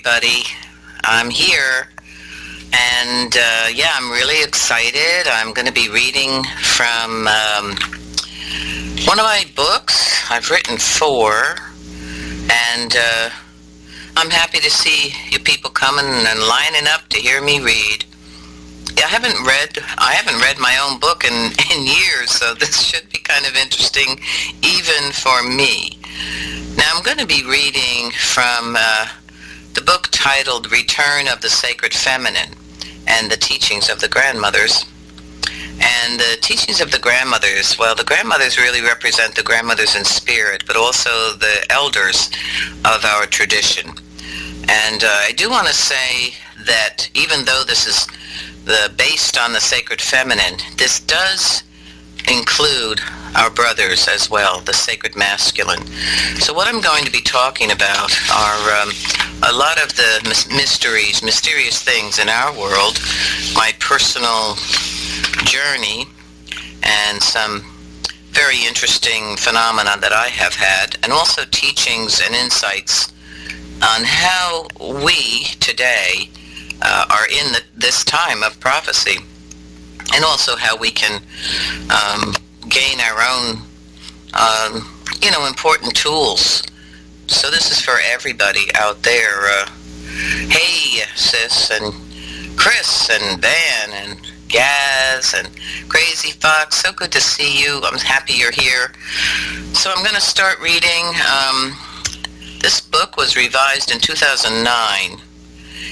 everybody. I'm here, and I'm really excited. I'm going to be reading from one of my books. I've written 4, and I'm happy to see you people coming and lining up to hear me read. I haven't read my own book in years, so this should be kind of interesting even for me. Now I'm going to be reading from the book titled Return of the Sacred Feminine and the Teachings of the Grandmothers. And the teachings of the grandmothers, well, the grandmothers really represent the grandmothers in spirit, but also the elders of our tradition. And I do want to say that even though this is based on the sacred feminine, this does include our brothers as well, the sacred masculine. So what I'm going to be talking about are a lot of the mysterious things in our world, my personal journey, and some very interesting phenomena that I have had, and also teachings and insights on how we today are in this time of prophecy, and also how we can gain our own, important tools. So this is for everybody out there. Hey, Sis, and Chris, and Van, and Gaz, and Crazy Fox, so good to see you. I'm happy you're here. So I'm going to start reading. This book was revised in 2009.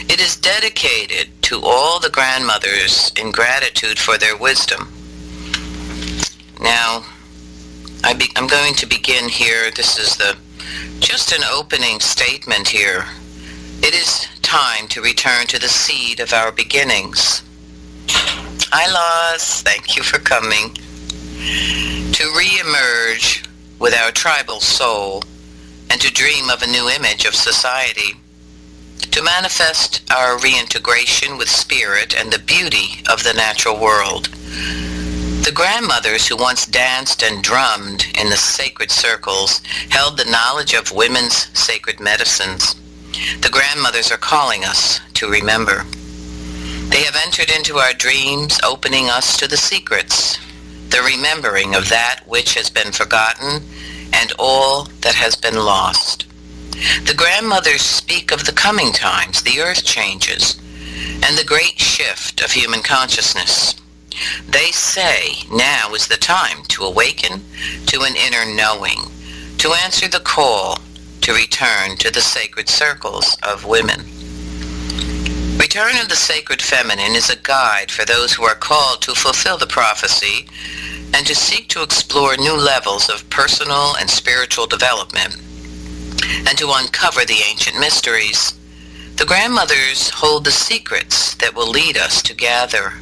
It is dedicated to all the grandmothers in gratitude for their wisdom. Now, I'm going to begin here. This is just an opening statement here. It is time to return to the seed of our beginnings. Hi, Laws. Thank you for coming. To re-emerge with our tribal soul and to dream of a new image of society. To manifest our reintegration with spirit and the beauty of the natural world. The grandmothers who once danced and drummed in the sacred circles held the knowledge of women's sacred medicines. The grandmothers are calling us to remember. They have entered into our dreams, opening us to the secrets, the remembering of that which has been forgotten and all that has been lost. The grandmothers speak of the coming times, the earth changes, and the great shift of human consciousness. They say now is the time to awaken to an inner knowing, to answer the call to return to the sacred circles of women. Return of the Sacred Feminine is a guide for those who are called to fulfill the prophecy and to seek to explore new levels of personal and spiritual development, and to uncover the ancient mysteries. The grandmothers hold the secrets that will lead us to gather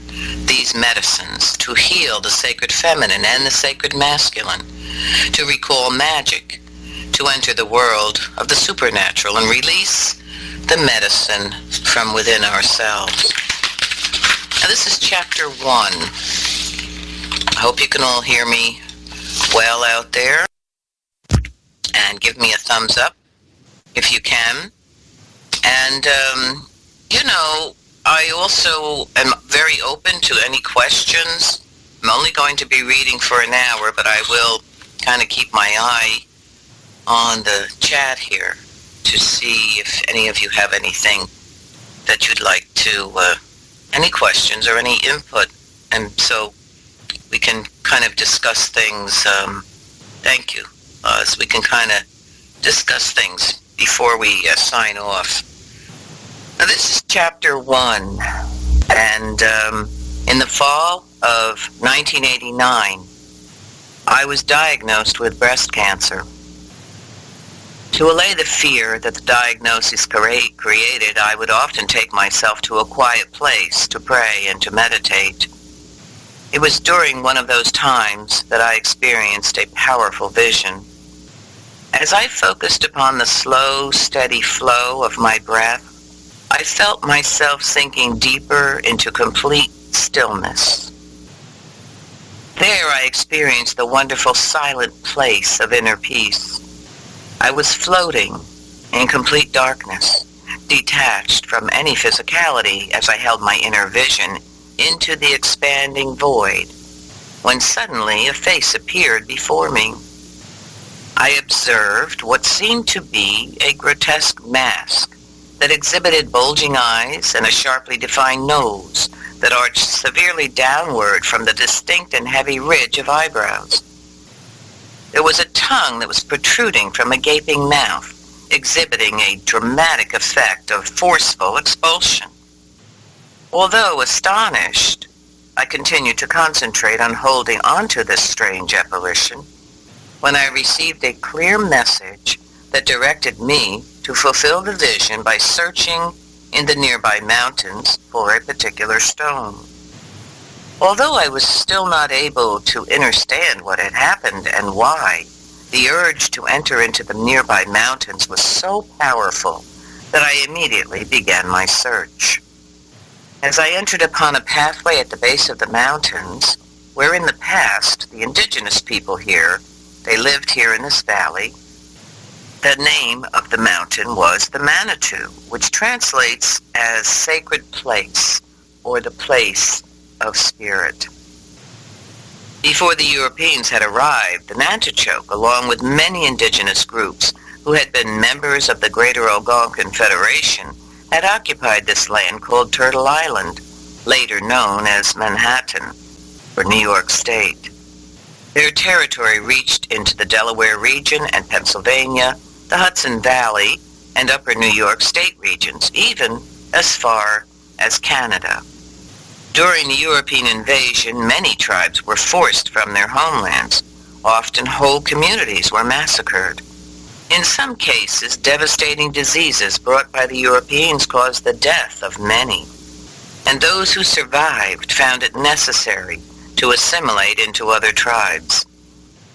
these medicines, to heal the sacred feminine and the sacred masculine, to recall magic, to enter the world of the supernatural and release the medicine from within ourselves. Now this is chapter 1. I hope you can all hear me well out there. And give me a thumbs up if you can. And, I also am very open to any questions. I'm only going to be reading for an hour, but I will kind of keep my eye on the chat here to see if any of you have anything that you'd like to, any questions or any input. And so we can kind of discuss things. Thank you. So we can kind of discuss things before we sign off. Now this is chapter 1, and in the fall of 1989, I was diagnosed with breast cancer. To allay the fear that the diagnosis created, I would often take myself to a quiet place to pray and to meditate. It was during one of those times that I experienced a powerful vision. As I focused upon the slow, steady flow of my breath, I felt myself sinking deeper into complete stillness. There I experienced the wonderful silent place of inner peace. I was floating in complete darkness, detached from any physicality as I held my inner vision into the expanding void, when suddenly a face appeared before me. I observed what seemed to be a grotesque mask that exhibited bulging eyes and a sharply defined nose that arched severely downward from the distinct and heavy ridge of eyebrows. There was a tongue that was protruding from a gaping mouth, exhibiting a dramatic effect of forceful expulsion. Although astonished, I continued to concentrate on holding onto this strange apparition when I received a clear message that directed me to fulfill the vision by searching in the nearby mountains for a particular stone. Although I was still not able to understand what had happened and why, the urge to enter into the nearby mountains was so powerful that I immediately began my search. As I entered upon a pathway at the base of the mountains, where in the past the indigenous people here, they lived here in this valley, the name of the mountain was the Manitou, which translates as sacred place or the place of spirit. Before the Europeans had arrived, the Nanticoke, along with many indigenous groups who had been members of the Greater Algonquin Federation, had occupied this land called Turtle Island, later known as Manhattan, for New York State. Their territory reached into the Delaware region and Pennsylvania, the Hudson Valley, and upper New York State regions, even as far as Canada. During the European invasion, many tribes were forced from their homelands. Often whole communities were massacred. In some cases, devastating diseases brought by the Europeans caused the death of many, and those who survived found it necessary to assimilate into other tribes.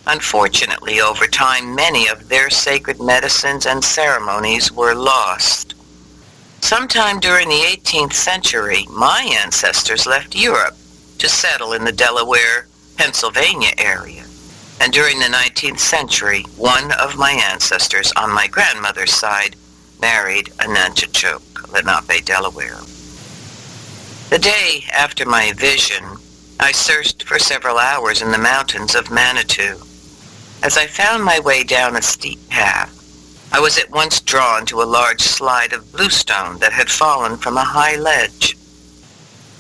Unfortunately, over time, many of their sacred medicines and ceremonies were lost. Sometime during the 18th century, my ancestors left Europe to settle in the Delaware, Pennsylvania area. And during the 19th century, one of my ancestors on my grandmother's side married a Nanticoke Lenape, Delaware. The day after my vision, I searched for several hours in the mountains of Manitou. As I found my way down a steep path, I was at once drawn to a large slide of bluestone that had fallen from a high ledge.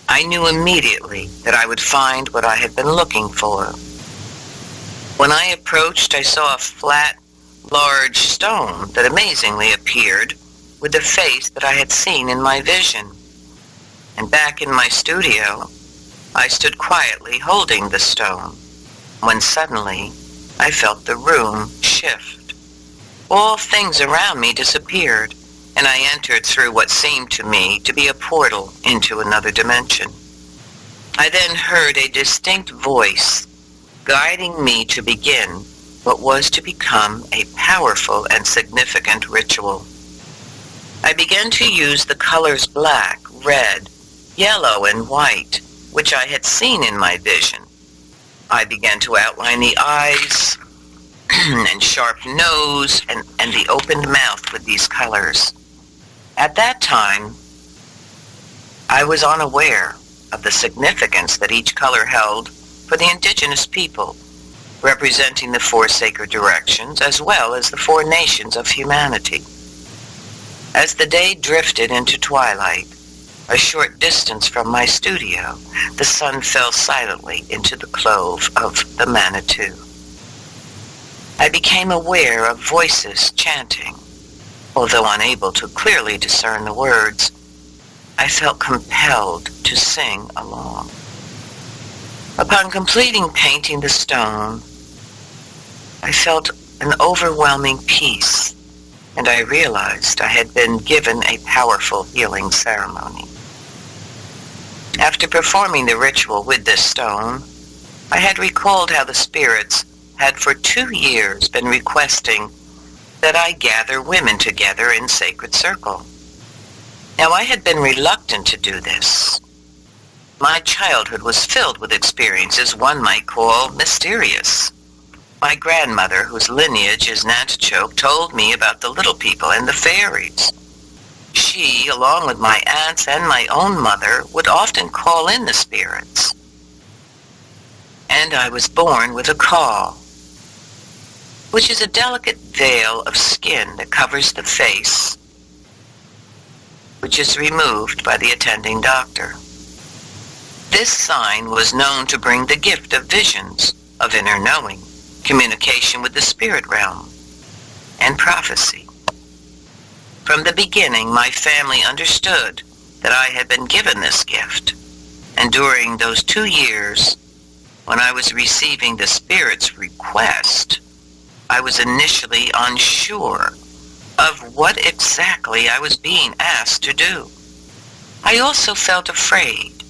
I knew immediately that I would find what I had been looking for. When I approached, I saw a flat, large stone that amazingly appeared with the face that I had seen in my vision. And back in my studio, I stood quietly holding the stone, when suddenly I felt the room shift. All things around me disappeared, and I entered through what seemed to me to be a portal into another dimension. I then heard a distinct voice guiding me to begin what was to become a powerful and significant ritual. I began to use the colors black, red, yellow, and white, which I had seen in my vision. I began to outline the eyes and sharp nose and the opened mouth with these colors. At that time, I was unaware of the significance that each color held for the indigenous people, representing the four sacred directions as well as the four nations of humanity. As the day drifted into twilight, a short distance from my studio, the sun fell silently into the clove of the Manitou. I became aware of voices chanting. Although unable to clearly discern the words, I felt compelled to sing along. Upon completing painting the stone, I felt an overwhelming peace, and I realized I had been given a powerful healing ceremony. After performing the ritual with this stone, I had recalled how the spirits had for 2 years been requesting that I gather women together in sacred circle. Now, I had been reluctant to do this. My childhood was filled with experiences one might call mysterious. My grandmother, whose lineage is Nanticoke, told me about the little people and the fairies. She, along with my aunts and my own mother, would often call in the spirits. And I was born with a caul, which is a delicate veil of skin that covers the face, which is removed by the attending doctor. This sign was known to bring the gift of visions, of inner knowing, communication with the spirit realm, and prophecy. From the beginning, my family understood that I had been given this gift, and during those 2 years, when I was receiving the spirit's request, I was initially unsure of what exactly I was being asked to do. I also felt afraid,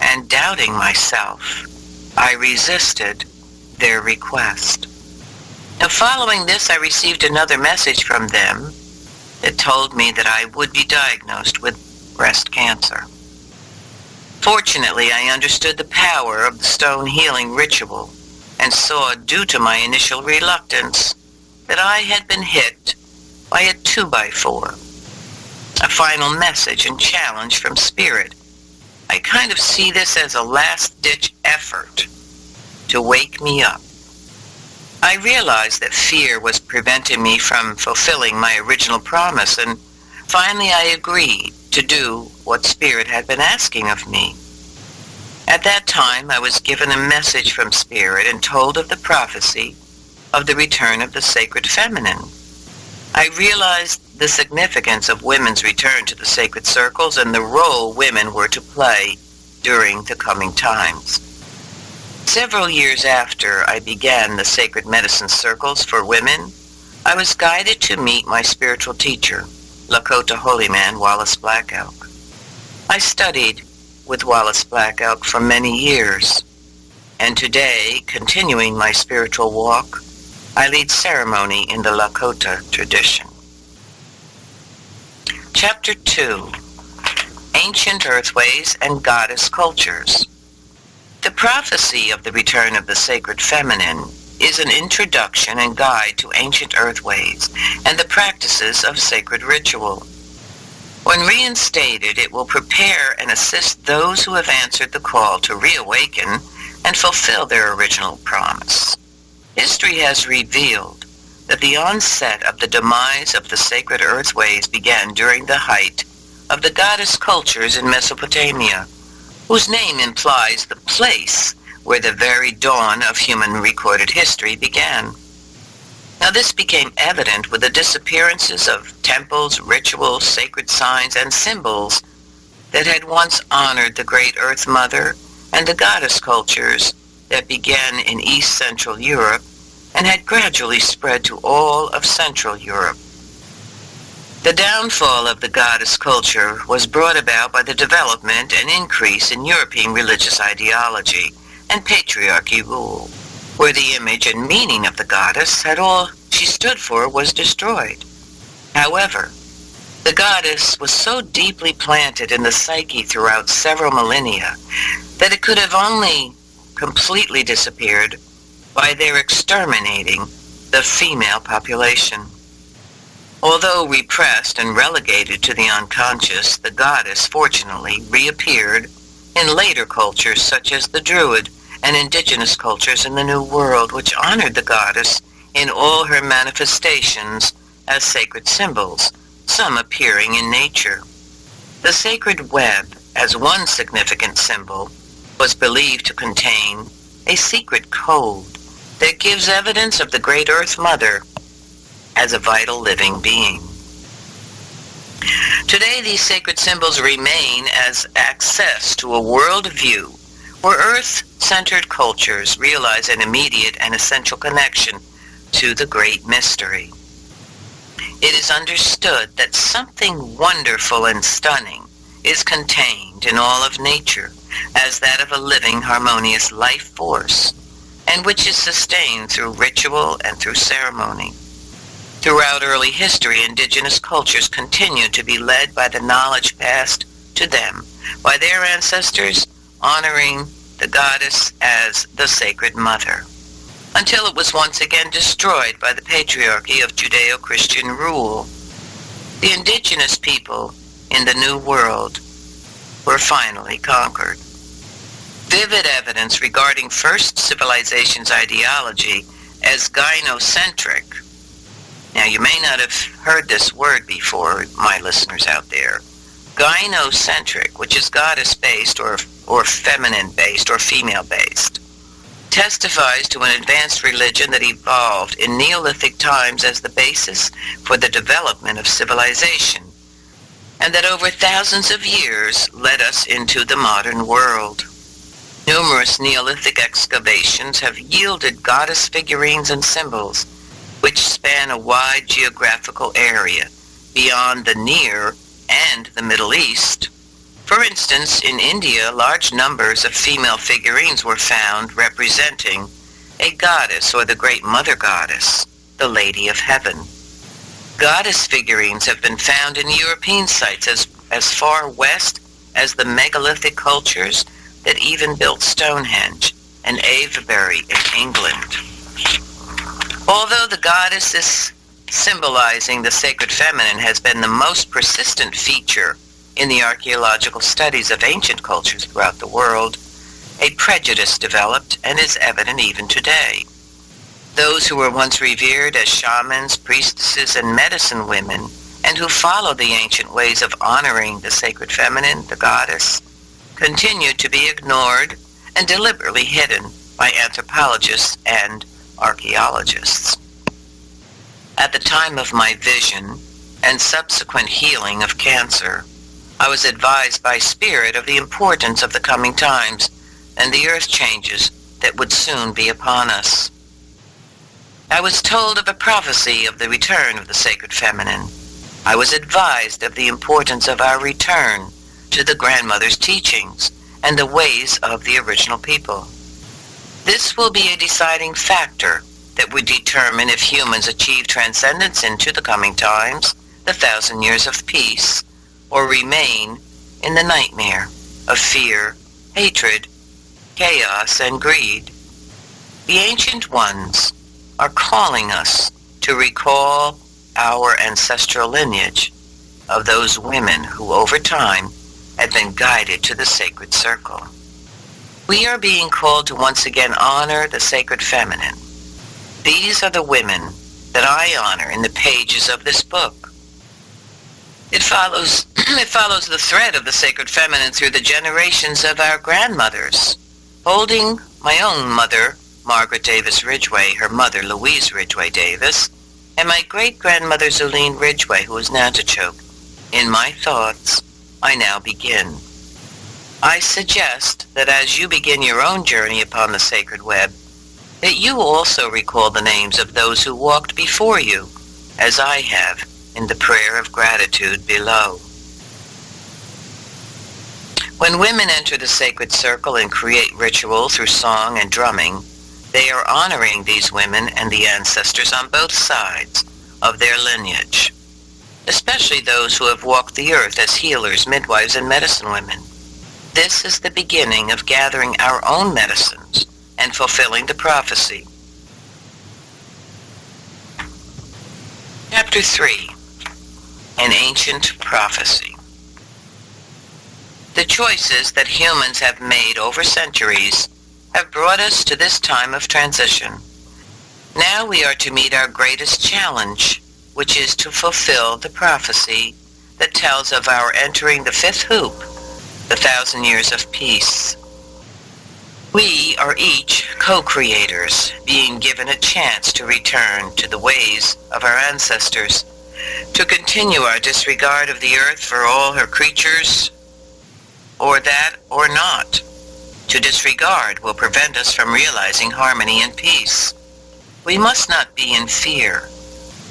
and doubting myself, I resisted their request. Now, following this, I received another message from them that told me that I would be diagnosed with breast cancer. Fortunately, I understood the power of the stone healing ritual and saw, due to my initial reluctance, that I had been hit by a 2x4, a final message and challenge from Spirit. I kind of see this as a last-ditch effort to wake me up. I realized that fear was preventing me from fulfilling my original promise, and finally I agreed to do what Spirit had been asking of me. At that time, I was given a message from Spirit and told of the prophecy of the return of the sacred feminine. I realized the significance of women's return to the sacred circles and the role women were to play during the coming times. Several years after I began the sacred medicine circles for women, I was guided to meet my spiritual teacher, Lakota holy man Wallace Black Elk. I studied with Wallace Black Elk for many years, and today, continuing my spiritual walk, I lead ceremony in the Lakota tradition. Chapter 2, Ancient Earthways and Goddess Cultures. The prophecy of the return of the sacred feminine is an introduction and guide to ancient earthways and the practices of sacred ritual. When reinstated, it will prepare and assist those who have answered the call to reawaken and fulfill their original promise. History has revealed that the onset of the demise of the sacred earthways began during the height of the goddess cultures in Mesopotamia, whose name implies the place where the very dawn of human recorded history began. Now, this became evident with the disappearances of temples, rituals, sacred signs, and symbols that had once honored the great Earth Mother and the goddess cultures that began in East Central Europe and had gradually spread to all of Central Europe. The downfall of the goddess culture was brought about by the development and increase in European religious ideology and patriarchy rule, where the image and meaning of the goddess had all she stood for was destroyed. However, the goddess was so deeply planted in the psyche throughout several millennia that it could have only completely disappeared by their exterminating the female population. Although repressed and relegated to the unconscious, the goddess fortunately reappeared in later cultures such as the Druid and indigenous cultures in the New World, which honored the goddess in all her manifestations as sacred symbols, some appearing in nature. The sacred web, as one significant symbol, was believed to contain a secret code that gives evidence of the great Earth Mother as a vital living being. Today, these sacred symbols remain as access to a world view where Earth-centered cultures realize an immediate and essential connection to the great mystery. It is understood that something wonderful and stunning is contained in all of nature as that of a living, harmonious life force, and which is sustained through ritual and through ceremony. Throughout early history, indigenous cultures continued to be led by the knowledge passed to them by their ancestors, honoring the goddess as the sacred mother, until it was once again destroyed by the patriarchy of Judeo-Christian rule. The indigenous people in the New World were finally conquered. Vivid evidence regarding first civilization's ideology as gynocentric. Now, you may not have heard this word before, my listeners out there. Gynocentric, which is goddess-based or feminine-based or female-based, testifies to an advanced religion that evolved in Neolithic times as the basis for the development of civilization, and that over thousands of years led us into the modern world. Numerous Neolithic excavations have yielded goddess figurines and symbols which span a wide geographical area beyond the Near and the Middle East. For instance, in India, large numbers of female figurines were found representing a goddess or the Great Mother Goddess, the Lady of Heaven. Goddess figurines have been found in European sites as far west as the megalithic cultures that even built Stonehenge and Avebury in England. Although the goddess is symbolizing the sacred feminine has been the most persistent feature in the archaeological studies of ancient cultures throughout the world, a prejudice developed and is evident even today. Those who were once revered as shamans, priestesses, and medicine women, and who followed the ancient ways of honoring the sacred feminine, the goddess, continue to be ignored and deliberately hidden by anthropologists and archaeologists. At the time of my vision and subsequent healing of cancer, I was advised by Spirit of the importance of the coming times and the earth changes that would soon be upon us. I was told of a prophecy of the return of the sacred feminine. I was advised of the importance of our return to the grandmother's teachings and the ways of the original people. This will be a deciding factor that would determine if humans achieve transcendence into the coming times, the 1,000 years of peace, or remain in the nightmare of fear, hatred, chaos, and greed. The ancient ones are calling us to recall our ancestral lineage of those women who over time had been guided to the sacred circle. We are being called to once again honor the sacred feminine. These are the women that I honor in the pages of this book. It follows the thread of the sacred feminine through the generations of our grandmothers, holding my own mother, Margaret Davis Ridgway, her mother, Louise Ridgway Davis, and my great-grandmother, Zuline Ridgway, who is Nanticoke. In my thoughts, I now begin. I suggest that as you begin your own journey upon the sacred web, that you also recall the names of those who walked before you, as I have, in the prayer of gratitude below. When women enter the sacred circle and create ritual through song and drumming, they are honoring these women and the ancestors on both sides of their lineage, especially those who have walked the earth as healers, midwives, and medicine women. This is the beginning of gathering our own medicines and fulfilling the prophecy. Chapter 3. An Ancient Prophecy. The choices that humans have made over centuries have brought us to this time of transition. Now we are to meet our greatest challenge, which is to fulfill the prophecy that tells of our entering the fifth hoop, the 1,000 years of peace. We are each co-creators, being given a chance to return to the ways of our ancestors, to continue our disregard of the earth for all her creatures, or that or not. To disregard will prevent us from realizing harmony and peace. We must not be in fear,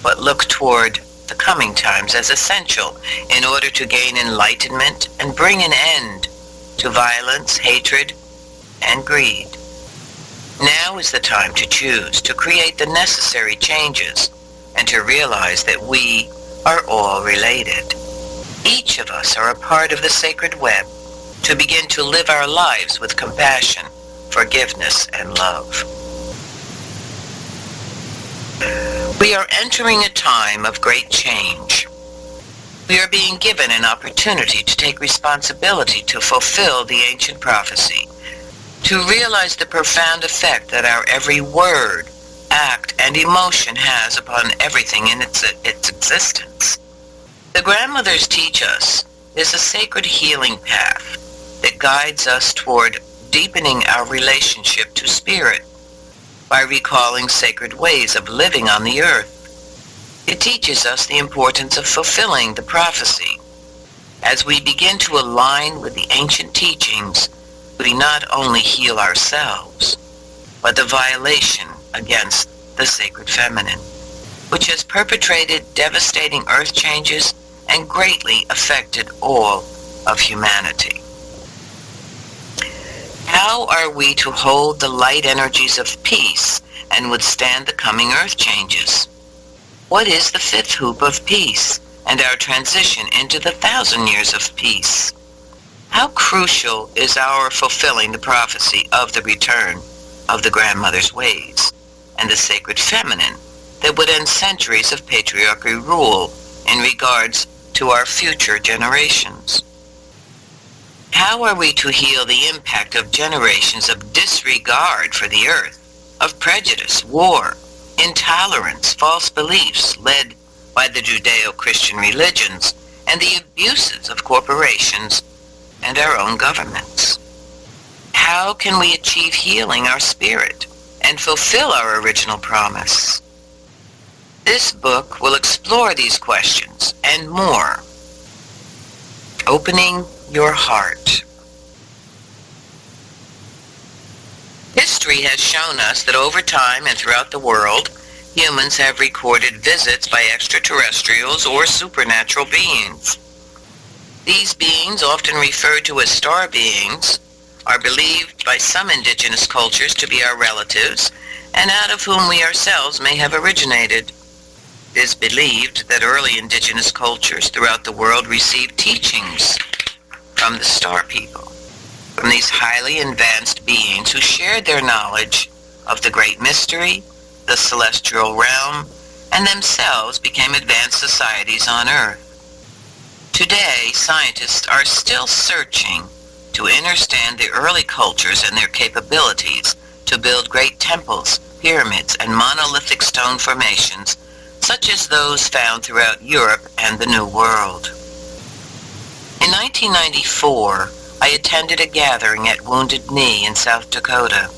but look toward the coming times as essential in order to gain enlightenment and bring an end to violence, hatred, and greed. Now is the time to choose to create the necessary changes and to realize that we are all related. Each of us are a part of the sacred web to begin to live our lives with compassion, forgiveness, and love. We are entering a time of great change. We are being given an opportunity to take responsibility to fulfill the ancient prophecy, to realize the profound effect that our every word, act, and emotion has upon everything in its existence. The grandmothers teach us is a sacred healing path that guides us toward deepening our relationship to spirit by recalling sacred ways of living on the earth. It teaches us the importance of fulfilling the prophecy. As we begin to align with the ancient teachings, we not only heal ourselves, but the violation against the sacred feminine, which has perpetrated devastating earth changes and greatly affected all of humanity. How are we to hold the light energies of peace and withstand the coming earth changes? What is the fifth hoop of peace and our transition into the 1,000 years of peace? How crucial is our fulfilling the prophecy of the return of the grandmother's ways and the sacred feminine that would end centuries of patriarchy rule in regards to our future generations? How are we to heal the impact of generations of disregard for the earth, of prejudice, war, intolerance, false beliefs led by the Judeo-Christian religions, and the abuses of corporations and our own governments? How can we achieve healing our spirit and fulfill our original promise? This book will explore these questions and more. Opening your heart. History has shown us that over time and throughout the world, humans have recorded visits by extraterrestrials or supernatural beings. These beings, often referred to as star beings, are believed by some indigenous cultures to be our relatives, and out of whom we ourselves may have originated. It is believed that early indigenous cultures throughout the world received teachings from the star people, from these highly advanced beings who shared their knowledge of the great mystery, the celestial realm, and themselves became advanced societies on Earth. Today, scientists are still searching to understand the early cultures and their capabilities to build great temples, pyramids, and monolithic stone formations, such as those found throughout Europe and the New World. In 1994, I attended a gathering at Wounded Knee in South Dakota.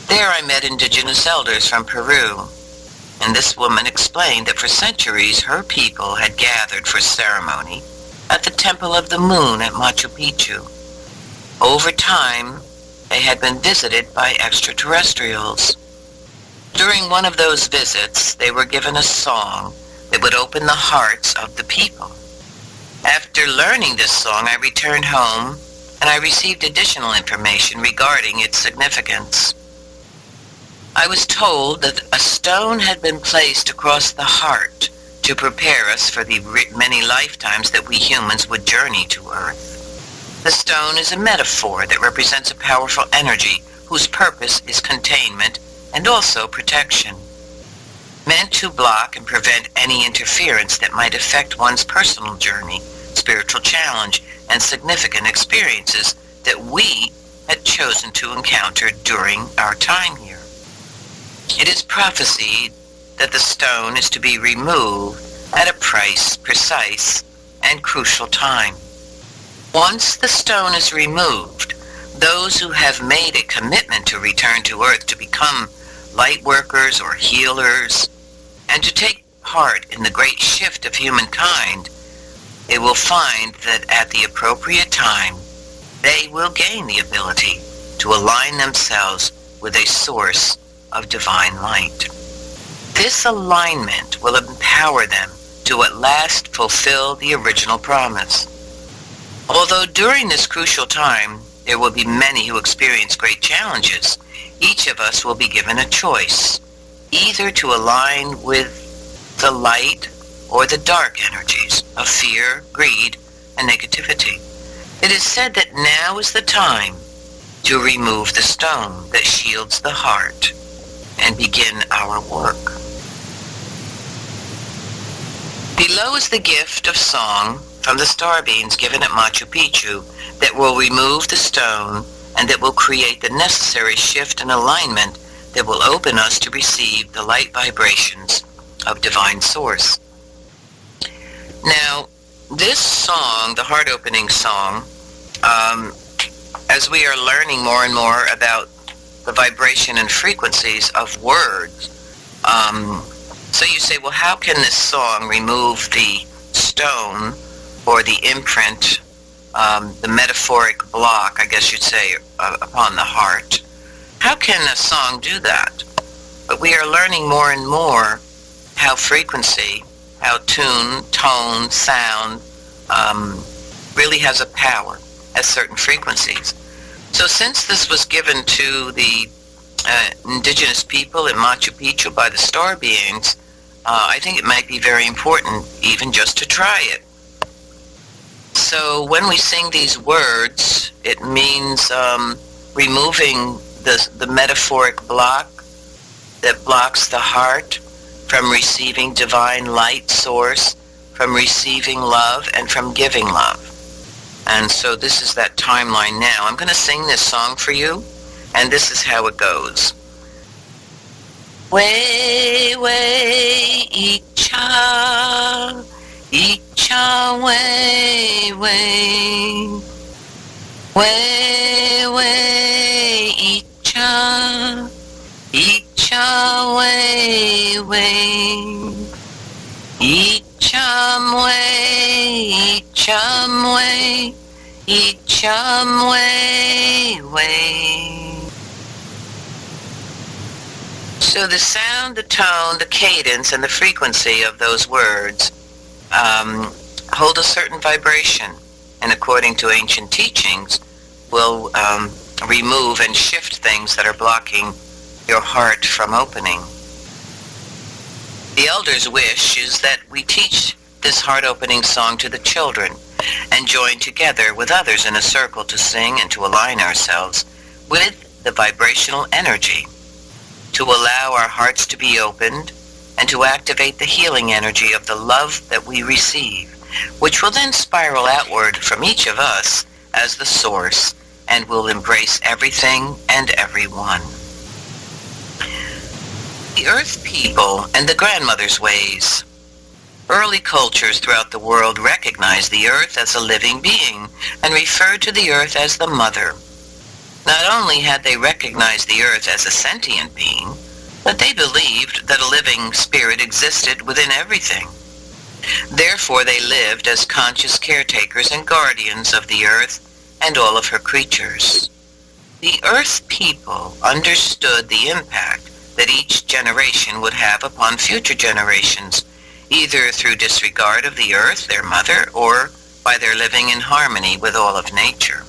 There I met indigenous elders from Peru, and this woman explained that for centuries her people had gathered for ceremony at the Temple of the Moon at Machu Picchu. Over time, they had been visited by extraterrestrials. During one of those visits, they were given a song that would open the hearts of the people. After learning this song, I returned home and I received additional information regarding its significance. I was told that a stone had been placed across the heart to prepare us for the many lifetimes that we humans would journey to Earth. The stone is a metaphor that represents a powerful energy whose purpose is containment and also protection, meant to block and prevent any interference that might affect one's personal journey, spiritual challenge, and significant experiences that we had chosen to encounter during our time here. It is prophesied that the stone is to be removed at a precise and crucial time. Once the stone is removed, those who have made a commitment to return to Earth to become light workers or healers, and to take part in the great shift of humankind, they will find that at the appropriate time, they will gain the ability to align themselves with a source of divine light. This alignment will empower them to at last fulfill the original promise. Although during this crucial time, there will be many who experience great challenges, each of us will be given a choice, either to align with the light or the dark energies of fear, greed, and negativity. It is said that now is the time to remove the stone that shields the heart and begin our work. Below is the gift of song from the star beings given at Machu Picchu that will remove the stone and that will create the necessary shift and alignment that will open us to receive the light vibrations of divine source. Now, this song, the heart-opening song, as we are learning more and more about the vibration and frequencies of words, so you say, well, how can this song remove the stone or the imprint, the metaphoric block, I guess you'd say, upon the heart? How can a song do that? But we are learning more and more how frequency, how tune, tone, sound really has a power, has certain frequencies. So since this was given to the indigenous people in Machu Picchu by the star beings, I think it might be very important even just to try it. So when we sing these words, it means removing the metaphoric block that blocks the heart from receiving divine light source, from receiving love, and from giving love. And so this is that timeline now. I'm going to sing this song for you, and this is how it goes. Way, way, icha, icha, way, way. Way, way, icha, icha, way, way. Icham way, icham way, icham way, way. So the sound, the tone, the cadence, and the frequency of those words hold a certain vibration, and according to ancient teachings, will remove and shift things that are blocking your heart from opening. The elders' wish is that we teach this heart-opening song to the children and join together with others in a circle to sing and to align ourselves with the vibrational energy, to allow our hearts to be opened and to activate the healing energy of the love that we receive, which will then spiral outward from each of us as the source and will embrace everything and everyone. The earth people and the grandmother's ways. Early cultures throughout the world recognized the earth as a living being and referred to the earth as the mother. Not only had they recognized the earth as a sentient being, but they believed that a living spirit existed within everything. Therefore, they lived as conscious caretakers and guardians of the earth and all of her creatures. The earth people understood the impact that each generation would have upon future generations, either through disregard of the earth, their mother, or by their living in harmony with all of nature.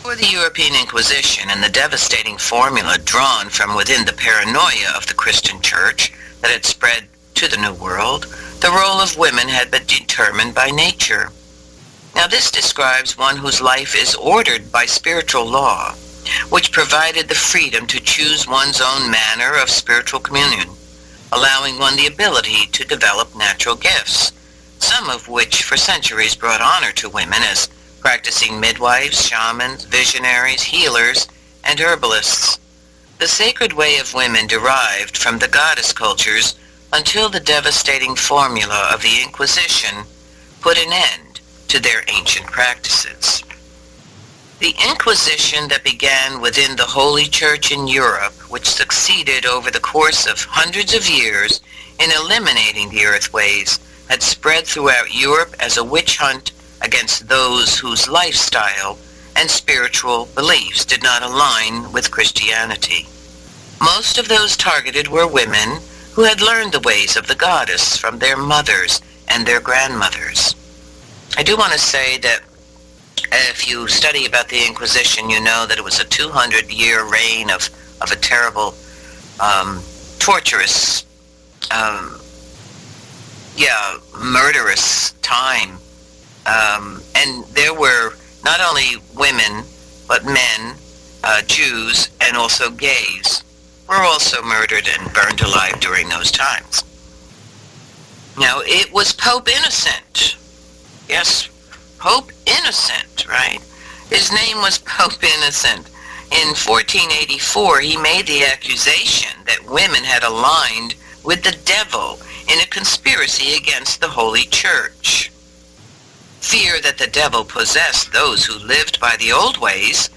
For the European Inquisition and the devastating formula drawn from within the paranoia of the Christian Church that had spread to the New World, the role of women had been determined by nature. Now this describes one whose life is ordered by spiritual law, which provided the freedom to choose one's own manner of spiritual communion, allowing one the ability to develop natural gifts, some of which for centuries brought honor to women as practicing midwives, shamans, visionaries, healers, and herbalists. The sacred way of women derived from the goddess cultures until the devastating formula of the Inquisition put an end to their ancient practices. The Inquisition that began within the Holy Church in Europe, which succeeded over the course of hundreds of years in eliminating the earthways, had spread throughout Europe as a witch hunt against those whose lifestyle and spiritual beliefs did not align with Christianity. Most of those targeted were women who had learned the ways of the goddess from their mothers and their grandmothers. I do want to say that if you study about the Inquisition, you know that it was a 200-year reign of a terrible, torturous, murderous time. And there were not only women, but men, Jews, and also gays were also murdered and burned alive during those times. Now, it was Pope Innocent. Yes, Pope Innocent, right? His name was Pope Innocent. In 1484, he made the accusation that women had aligned with the devil in a conspiracy against the Holy Church. Fear that the devil possessed those who lived by the old ways,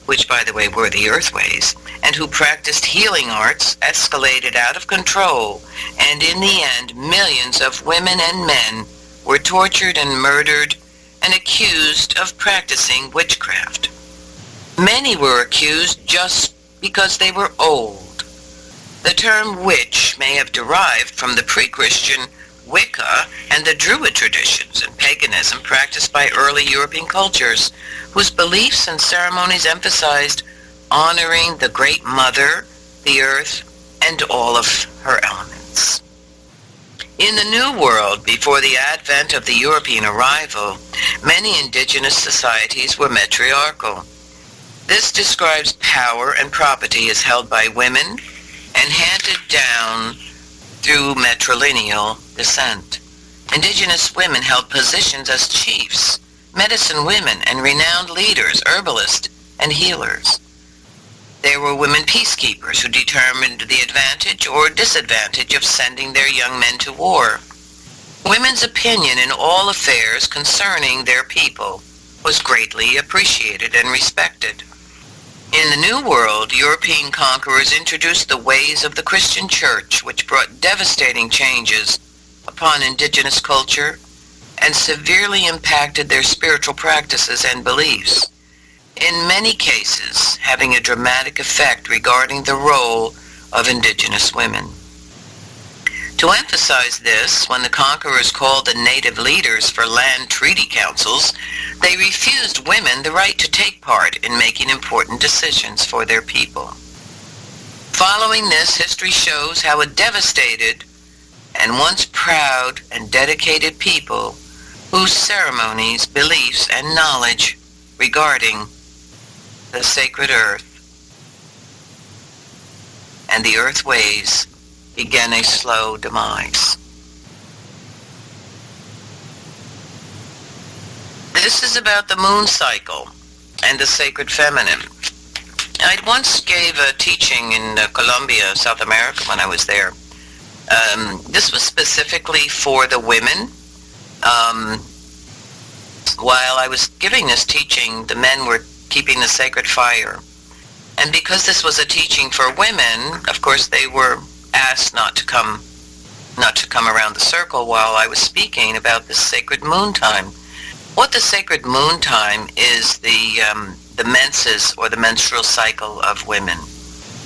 which by the way were the earth ways, and who practiced healing arts escalated out of control, and in the end millions of women and men were tortured and murdered and accused of practicing witchcraft. Many were accused just because they were old. The term witch may have derived from the pre-Christian Wicca and the Druid traditions and paganism practiced by early European cultures, whose beliefs and ceremonies emphasized honoring the Great Mother, the earth, and all of her elements. In the New World, before the advent of the European arrival, many indigenous societies were matriarchal. This describes power and property as held by women and handed down through matrilineal descent. Indigenous women held positions as chiefs, medicine women, and renowned leaders, herbalists, and healers. There were women peacekeepers who determined the advantage or disadvantage of sending their young men to war. Women's opinion in all affairs concerning their people was greatly appreciated and respected. In the New World, European conquerors introduced the ways of the Christian Church, which brought devastating changes upon indigenous culture and severely impacted their spiritual practices and beliefs, in many cases having a dramatic effect regarding the role of indigenous women. To emphasize this, when the conquerors called the native leaders for land treaty councils, they refused women the right to take part in making important decisions for their people. Following this, history shows how a devastated and once proud and dedicated people whose ceremonies, beliefs, and knowledge regarding the sacred earth and the earth ways began a slow demise. This is about the moon cycle and the sacred feminine. I once gave a teaching in Colombia, South America, when I was there. This was specifically for the women. While I was giving this teaching, the men were keeping the sacred fire. And because this was a teaching for women, of course they were asked not to come around the circle while I was speaking about this sacred moon time. What the sacred moon time is the menses, or the menstrual cycle of women.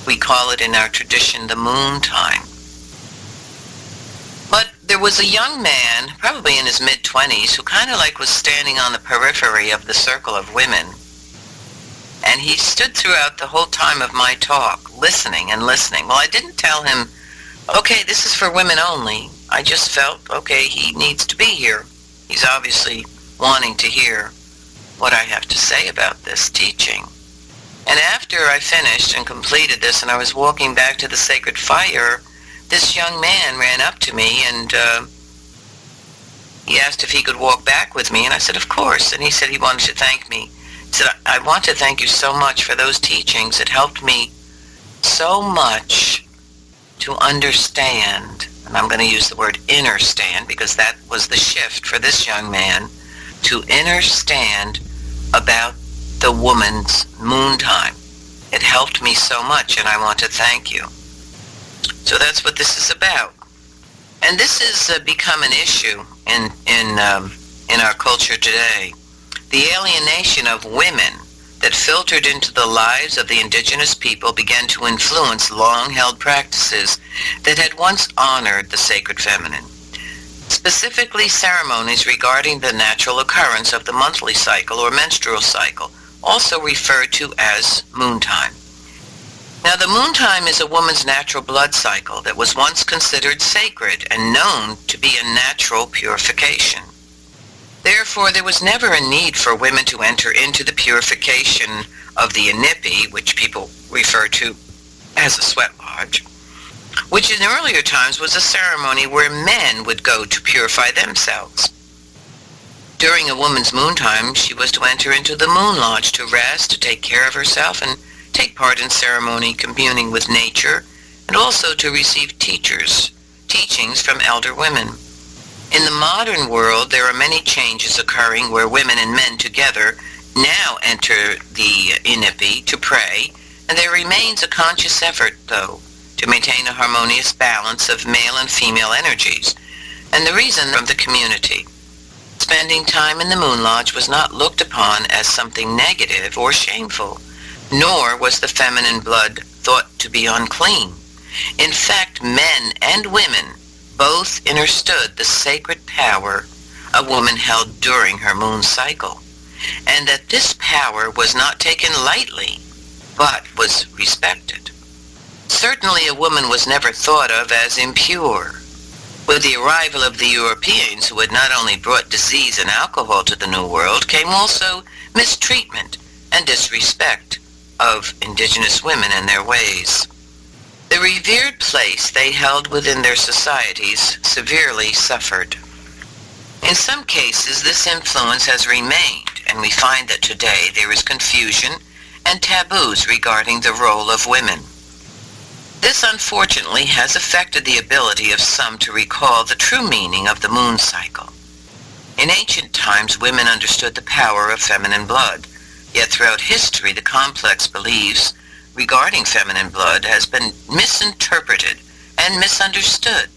We call it in our tradition the moon time. But there was a young man, probably in his mid-20s, who kind of like was standing on the periphery of the circle of women. And he stood throughout the whole time of my talk, listening and listening. Well, I didn't tell him, okay, this is for women only. I just felt, okay, he needs to be here. He's obviously wanting to hear what I have to say about this teaching. And after I finished and completed this and I was walking back to the sacred fire, this young man ran up to me and he asked if he could walk back with me, and I said, of course. And he said he wanted to thank me. He said, I want to thank you so much for those teachings. It helped me so much to understand, and I'm going to use the word understand because that was the shift for this young man, to understand about the woman's moon time. It helped me so much, and I want to thank you. So that's what this is about. And this has become an issue in our culture today. The alienation of women that filtered into the lives of the indigenous people began to influence long-held practices that had once honored the sacred feminine. Specifically, ceremonies regarding the natural occurrence of the monthly cycle or menstrual cycle, also referred to as moon time. Now, the moon time is a woman's natural blood cycle that was once considered sacred and known to be a natural purification. Therefore, there was never a need for women to enter into the purification of the inipi, which people refer to as a sweat lodge, which in earlier times was a ceremony where men would go to purify themselves. During a woman's moon time, she was to enter into the moon lodge to rest, to take care of herself, and take part in ceremony, communing with nature, and also to receive teachings from elder women. In the modern world, there are many changes occurring where women and men together now enter the Lenape to pray, and there remains a conscious effort, though, to maintain a harmonious balance of male and female energies, and the reason from the community. Spending time in the Moon Lodge was not looked upon as something negative or shameful, nor was the feminine blood thought to be unclean. In fact, men and women both understood the sacred power a woman held during her moon cycle, and that this power was not taken lightly, but was respected. Certainly a woman was never thought of as impure. With the arrival of the Europeans, who had not only brought disease and alcohol to the New World, came also mistreatment and disrespect of indigenous women and their ways. The revered place they held within their societies severely suffered. In some cases, this influence has remained, and we find that today there is confusion and taboos regarding the role of women. This unfortunately has affected the ability of some to recall the true meaning of the moon cycle. In ancient times, women understood the power of feminine blood, yet throughout history the complex beliefs regarding feminine blood has been misinterpreted and misunderstood,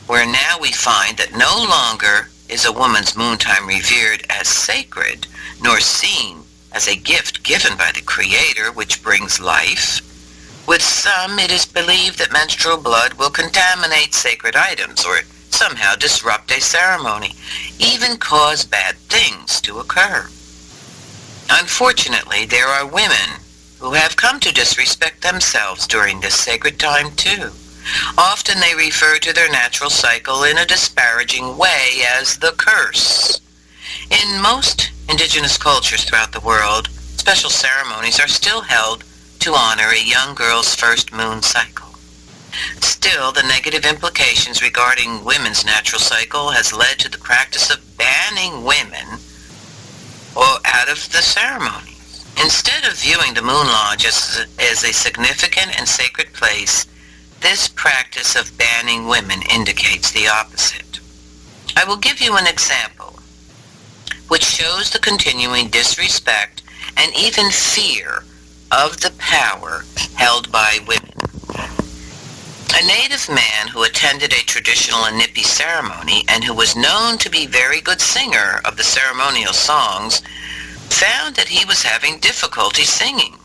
where now we find that no longer is a woman's moon time revered as sacred, nor seen as a gift given by the Creator which brings life. With some, it is believed that menstrual blood will contaminate sacred items or somehow disrupt a ceremony, even cause bad things to occur. Unfortunately, there are women who have come to disrespect themselves during this sacred time too. Often they refer to their natural cycle in a disparaging way as the curse. In most indigenous cultures throughout the world, special ceremonies are still held to honor a young girl's first moon cycle. Still, the negative implications regarding women's natural cycle has led to the practice of banning women out of the ceremony. Instead of viewing the Moon Lodge as a significant and sacred place, this practice of banning women indicates the opposite. I will give you an example which shows the continuing disrespect and even fear of the power held by women. A native man who attended a traditional Lenape ceremony and who was known to be a very good singer of the ceremonial songs found that he was having difficulty singing.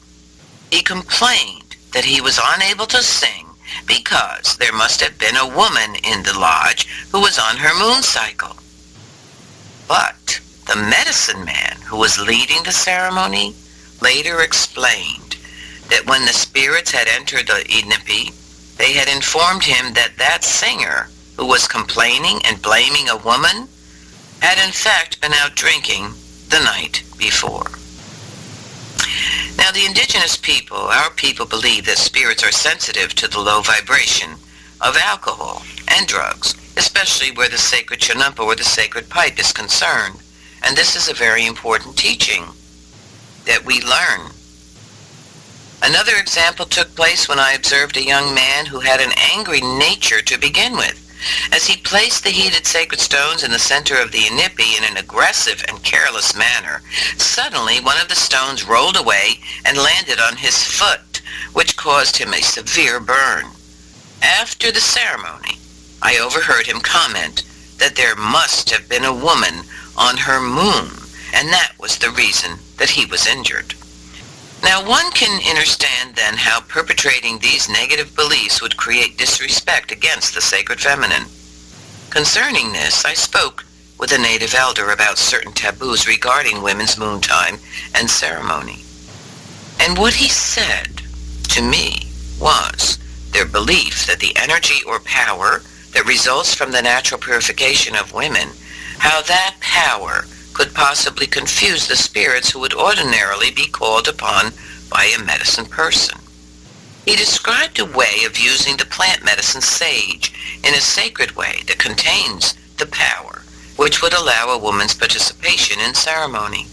He complained that he was unable to sing because there must have been a woman in the lodge who was on her moon cycle. But the medicine man who was leading the ceremony later explained that when the spirits had entered the Lenape, they had informed him that that singer who was complaining and blaming a woman had in fact been out drinking the night before. Now the indigenous people, our people, believe that spirits are sensitive to the low vibration of alcohol and drugs, especially where the sacred chanumpa or the sacred pipe is concerned. And this is a very important teaching that we learn. Another example took place when I observed a young man who had an angry nature to begin with. As he placed the heated sacred stones in the center of the Lenape in an aggressive and careless manner, suddenly one of the stones rolled away and landed on his foot, which caused him a severe burn. After the ceremony, I overheard him comment that there must have been a woman on her moon, and that was the reason that he was injured. Now one can understand then how perpetrating these negative beliefs would create disrespect against the sacred feminine. Concerning this, I spoke with a native elder about certain taboos regarding women's moon time and ceremony. And what he said to me was their belief that the energy or power that results from the natural purification of women, how that power could possibly confuse the spirits who would ordinarily be called upon by a medicine person. He described a way of using the plant medicine sage in a sacred way that contains the power which would allow a woman's participation in ceremony.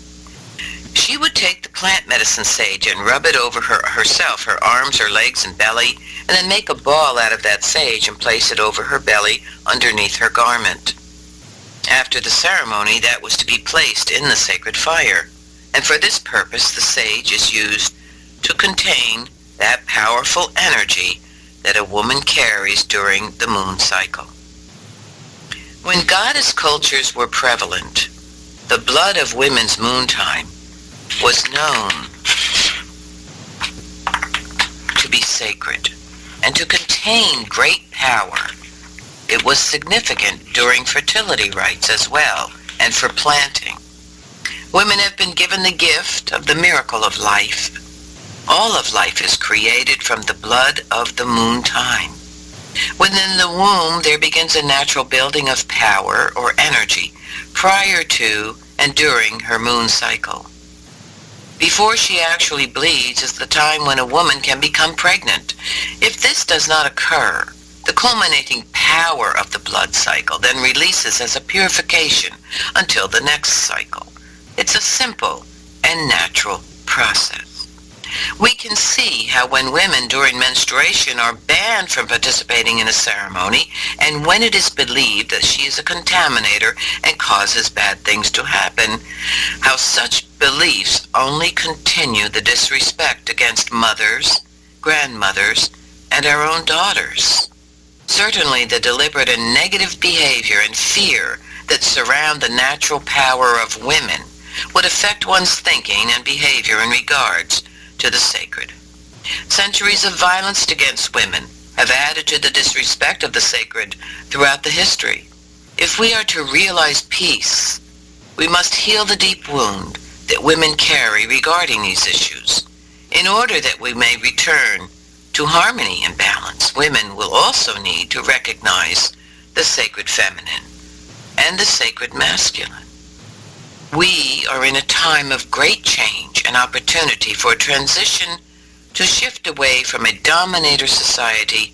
She would take the plant medicine sage and rub it over herself, her arms, her legs, and belly, and then make a ball out of that sage and place it over her belly underneath her garment. After the ceremony, that was to be placed in the sacred fire, and for this purpose the sage is used to contain that powerful energy that a woman carries during the moon cycle. When goddess cultures were prevalent, the blood of women's moon time was known to be sacred and to contain great power. It was significant during fertility rites as well, and for planting. Women have been given the gift of the miracle of life. All of life is created from the blood of the moon time. Within the womb, there begins a natural building of power or energy prior to and during her moon cycle. Before she actually bleeds is the time when a woman can become pregnant. If this does not occur, the culminating power of the blood cycle then releases as a purification until the next cycle. It's a simple and natural process. We can see how when women during menstruation are banned from participating in a ceremony, and when it is believed that she is a contaminator and causes bad things to happen, how such beliefs only continue the disrespect against mothers, grandmothers, and our own daughters. Certainly the deliberate and negative behavior and fear that surround the natural power of women would affect one's thinking and behavior in regards to the sacred. Centuries of violence against women have added to the disrespect of the sacred throughout the history. If we are to realize peace, we must heal the deep wound that women carry regarding these issues. In order that we may return to harmony and balance, women will also need to recognize the sacred feminine and the sacred masculine. We are in a time of great change and opportunity for a transition to shift away from a dominator society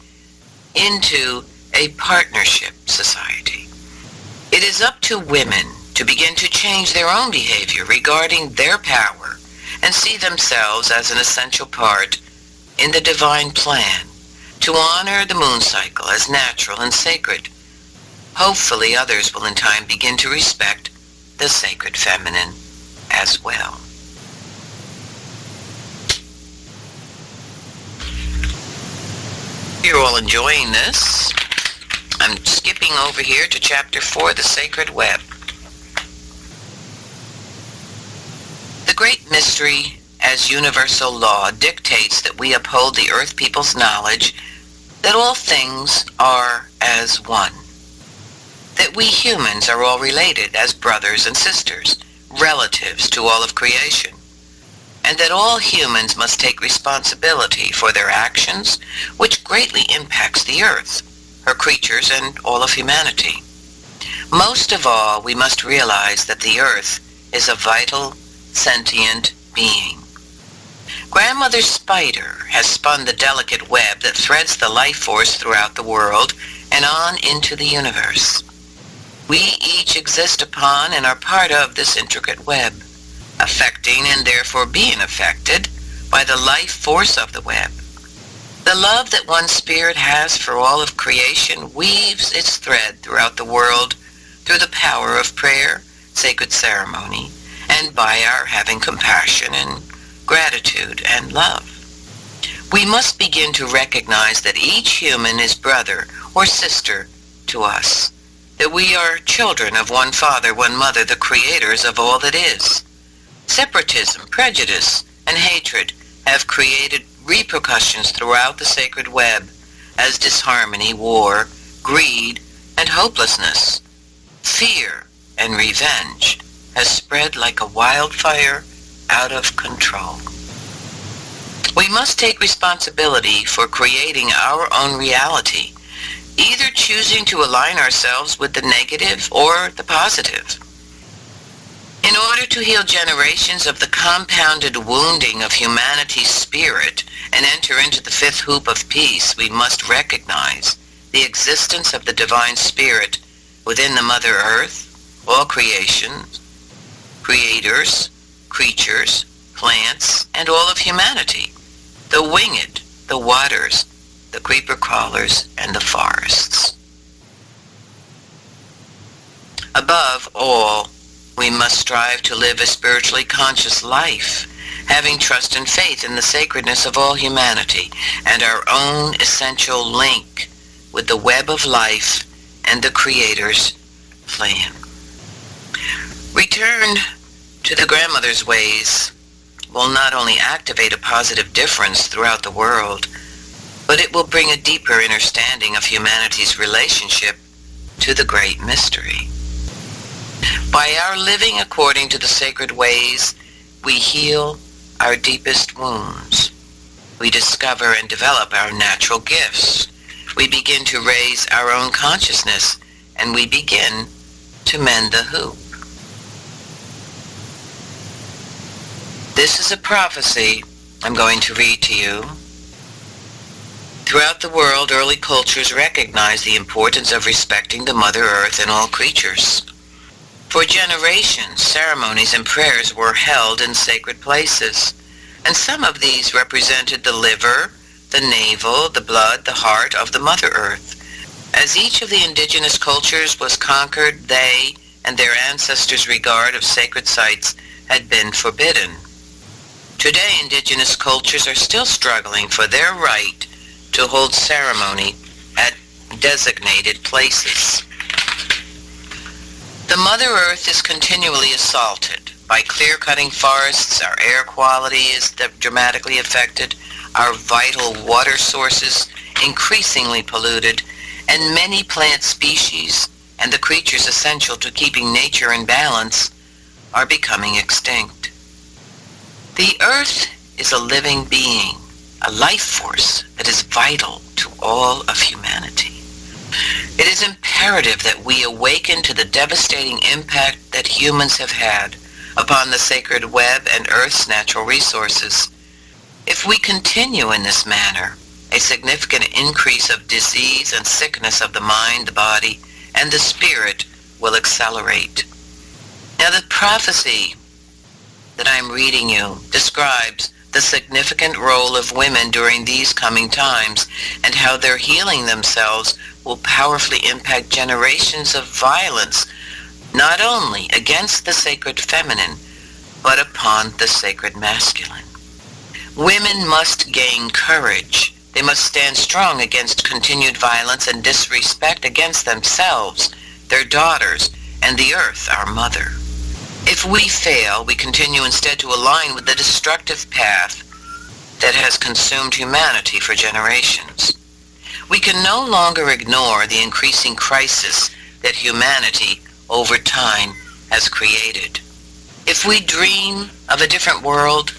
into a partnership society. It is up to women to begin to change their own behavior regarding their power and see themselves as an essential part in the divine plan to honor the moon cycle as natural and sacred. Hopefully others will in time begin to respect the sacred feminine as well. You're all enjoying this. I'm skipping over here to chapter 4, the sacred web. The great mystery as universal law dictates that we uphold the earth people's knowledge that all things are as one, that we humans are all related as brothers and sisters, relatives to all of creation, and that all humans must take responsibility for their actions, which greatly impacts the earth, her creatures, and all of humanity. Most of all, we must realize that the earth is a vital, sentient being. Grandmother Spider has spun the delicate web that threads the life force throughout the world and on into the universe. We each exist upon and are part of this intricate web, affecting and therefore being affected by the life force of the web. The love that one spirit has for all of creation weaves its thread throughout the world through the power of prayer, sacred ceremony, and by our having compassion and gratitude and love. We must begin to recognize that each human is brother or sister to us, that we are children of one father, one mother, the creators of all that is. Separatism, prejudice, and hatred have created repercussions throughout the sacred web as disharmony, war, greed, and hopelessness, fear, and revenge has spread like a wildfire out of control. We must take responsibility for creating our own reality, either choosing to align ourselves with the negative or the positive. In order to heal generations of the compounded wounding of humanity's spirit and enter into the fifth hoop of peace, we must recognize the existence of the divine spirit within the Mother Earth, all creation, creators, creatures, plants, and all of humanity, the winged, the waters, the creeper crawlers, and the forests. Above all, we must strive to live a spiritually conscious life, having trust and faith in the sacredness of all humanity and our own essential link with the web of life and the Creator's plan. Return to the grandmother's ways will not only activate a positive difference throughout the world, but it will bring a deeper understanding of humanity's relationship to the great mystery. By our living according to the sacred ways, we heal our deepest wounds. We discover and develop our natural gifts. We begin to raise our own consciousness, and we begin to mend the hoop. This is a prophecy I'm going to read to you. Throughout the world, early cultures recognized the importance of respecting the Mother Earth and all creatures. For generations, ceremonies and prayers were held in sacred places, and some of these represented the liver, the navel, the blood, the heart of the Mother Earth. As each of the indigenous cultures was conquered, they and their ancestors' regard of sacred sites had been forbidden. Today, indigenous cultures are still struggling for their right to hold ceremony at designated places. The Mother Earth is continually assaulted by clear-cutting forests. Our air quality is dramatically affected, our vital water sources increasingly polluted, and many plant species and the creatures essential to keeping nature in balance are becoming extinct. The Earth is a living being, a life force that is vital to all of humanity. It is imperative that we awaken to the devastating impact that humans have had upon the sacred web and Earth's natural resources. If we continue in this manner, a significant increase of disease and sickness of the mind, the body, and the spirit will accelerate. Now, the prophecy that I'm reading you describes the significant role of women during these coming times and how their healing themselves will powerfully impact generations of violence, not only against the sacred feminine, but upon the sacred masculine. Women must gain courage. They must stand strong against continued violence and disrespect against themselves, their daughters, and the earth, our mother. If we fail, we continue instead to align with the destructive path that has consumed humanity for generations. We can no longer ignore the increasing crisis that humanity over time has created. If we dream of a different world,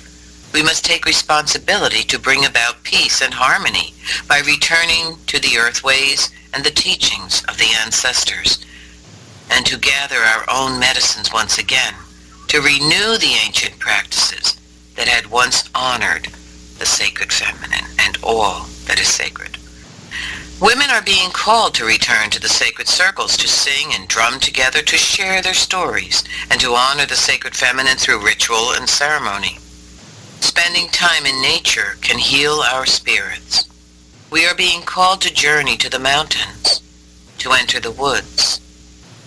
we must take responsibility to bring about peace and harmony by returning to the earthways and the teachings of the ancestors, and to gather our own medicines once again, to renew the ancient practices that had once honored the sacred feminine and all that is sacred. Women are being called to return to the sacred circles, to sing and drum together, to share their stories, and to honor the sacred feminine through ritual and ceremony. Spending time in nature can heal our spirits. We are being called to journey to the mountains, to enter the woods,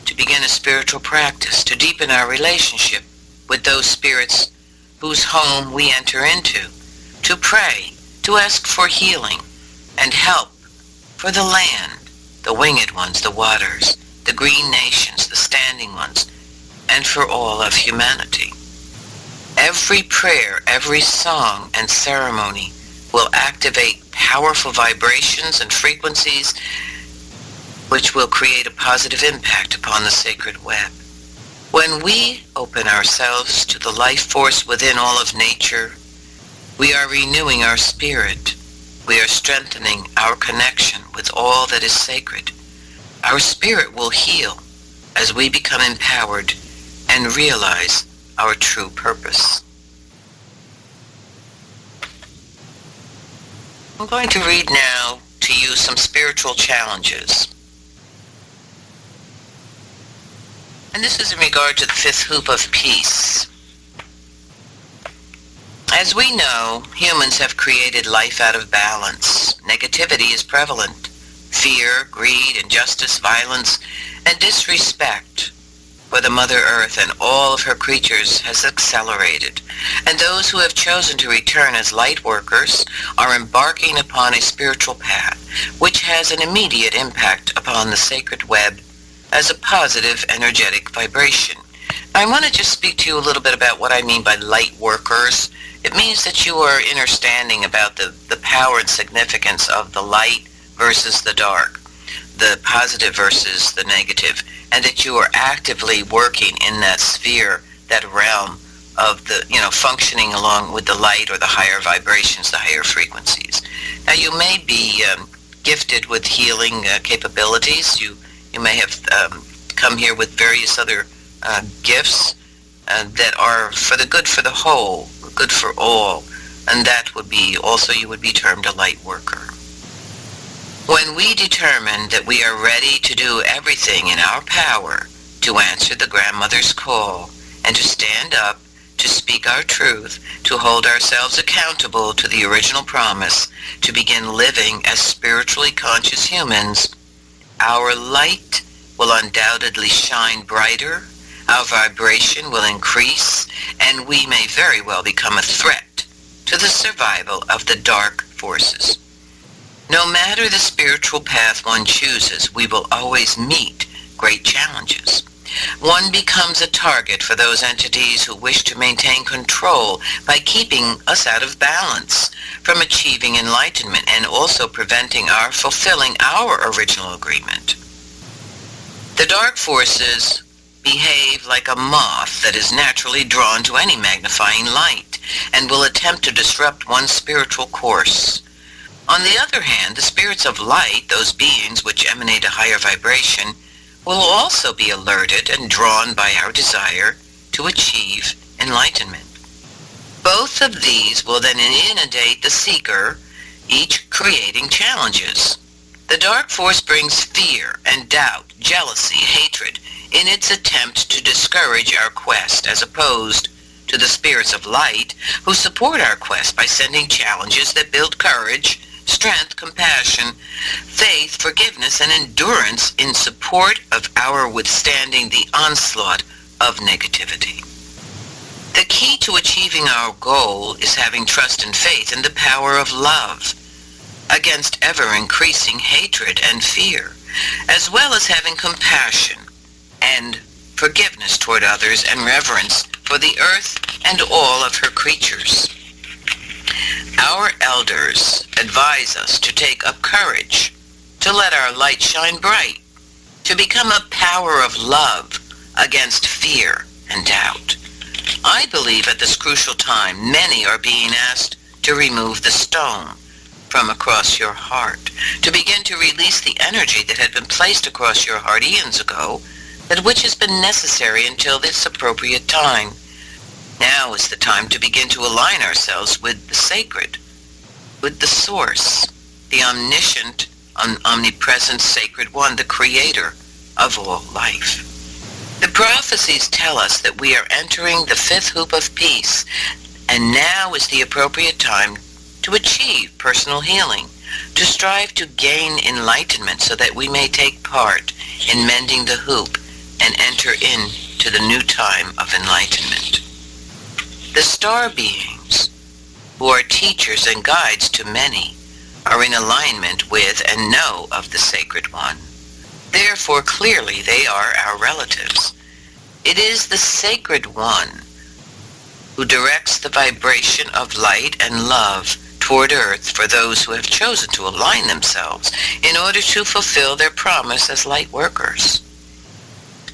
to begin a spiritual practice, to deepen our relationship with those spirits whose home we enter into, to pray, to ask for healing and help for the land, the winged ones, the waters, the green nations, the standing ones, and for all of humanity. Every prayer, every song and ceremony will activate powerful vibrations and frequencies which will create a positive impact upon the sacred web. When we open ourselves to the life force within all of nature, we are renewing our spirit. We are strengthening our connection with all that is sacred. Our spirit will heal as we become empowered and realize our true purpose. I'm going to read now to you some spiritual challenges. And this is in regard to the fifth hoop of peace. As we know, humans have created life out of balance. Negativity is prevalent. Fear, greed, injustice, violence, and disrespect for the Mother Earth and all of her creatures has accelerated. And those who have chosen to return as light workers are embarking upon a spiritual path, which has an immediate impact upon the sacred web as a positive energetic vibration. I want to just speak to you a little bit about what I mean by light workers. It means that you are understanding about the power and significance of the light versus the dark, the positive versus the negative, and that you are actively working in that sphere, that realm of the, functioning along with the light or the higher vibrations, the higher frequencies. Now, you may be gifted with healing capabilities. You may have come here with various other gifts that are for the good for the whole, good for all, and that would be also, you would be termed a light worker. When we determine that we are ready to do everything in our power to answer the grandmother's call and to stand up, to speak our truth, to hold ourselves accountable to the original promise, to begin living as spiritually conscious humans, our light will undoubtedly shine brighter, our vibration will increase, and we may very well become a threat to the survival of the dark forces. No matter the spiritual path one chooses, we will always meet great challenges. One becomes a target for those entities who wish to maintain control by keeping us out of balance, from achieving enlightenment and also preventing our fulfilling our original agreement. The dark forces behave like a moth that is naturally drawn to any magnifying light and will attempt to disrupt one's spiritual course. On the other hand, the spirits of light, those beings which emanate a higher vibration, will also be alerted and drawn by our desire to achieve enlightenment. Both of these will then inundate the seeker, each creating challenges. The dark force brings fear and doubt, jealousy, hatred in its attempt to discourage our quest, as opposed to the spirits of light who support our quest by sending challenges that build courage, strength, compassion, faith, forgiveness, and endurance in support of our withstanding the onslaught of negativity. The key to achieving our goal is having trust and faith in the power of love against ever-increasing hatred and fear, as well as having compassion and forgiveness toward others and reverence for the earth and all of her creatures. Our elders advise us to take up courage, to let our light shine bright, to become a power of love against fear and doubt. I believe at this crucial time, many are being asked to remove the stone from across your heart, to begin to release the energy that had been placed across your heart eons ago, that which has been necessary until this appropriate time. Now is the time to begin to align ourselves with the sacred, with the source, the omniscient, omnipresent sacred one, the creator of all life. The prophecies tell us that we are entering the fifth hoop of peace, and now is the appropriate time to achieve personal healing, to strive to gain enlightenment so that we may take part in mending the hoop and enter into the new time of enlightenment. The star beings, who are teachers and guides to many, are in alignment with and know of the Sacred One. Therefore, clearly, they are our relatives. It is the Sacred One who directs the vibration of light and love toward Earth for those who have chosen to align themselves in order to fulfill their promise as light workers.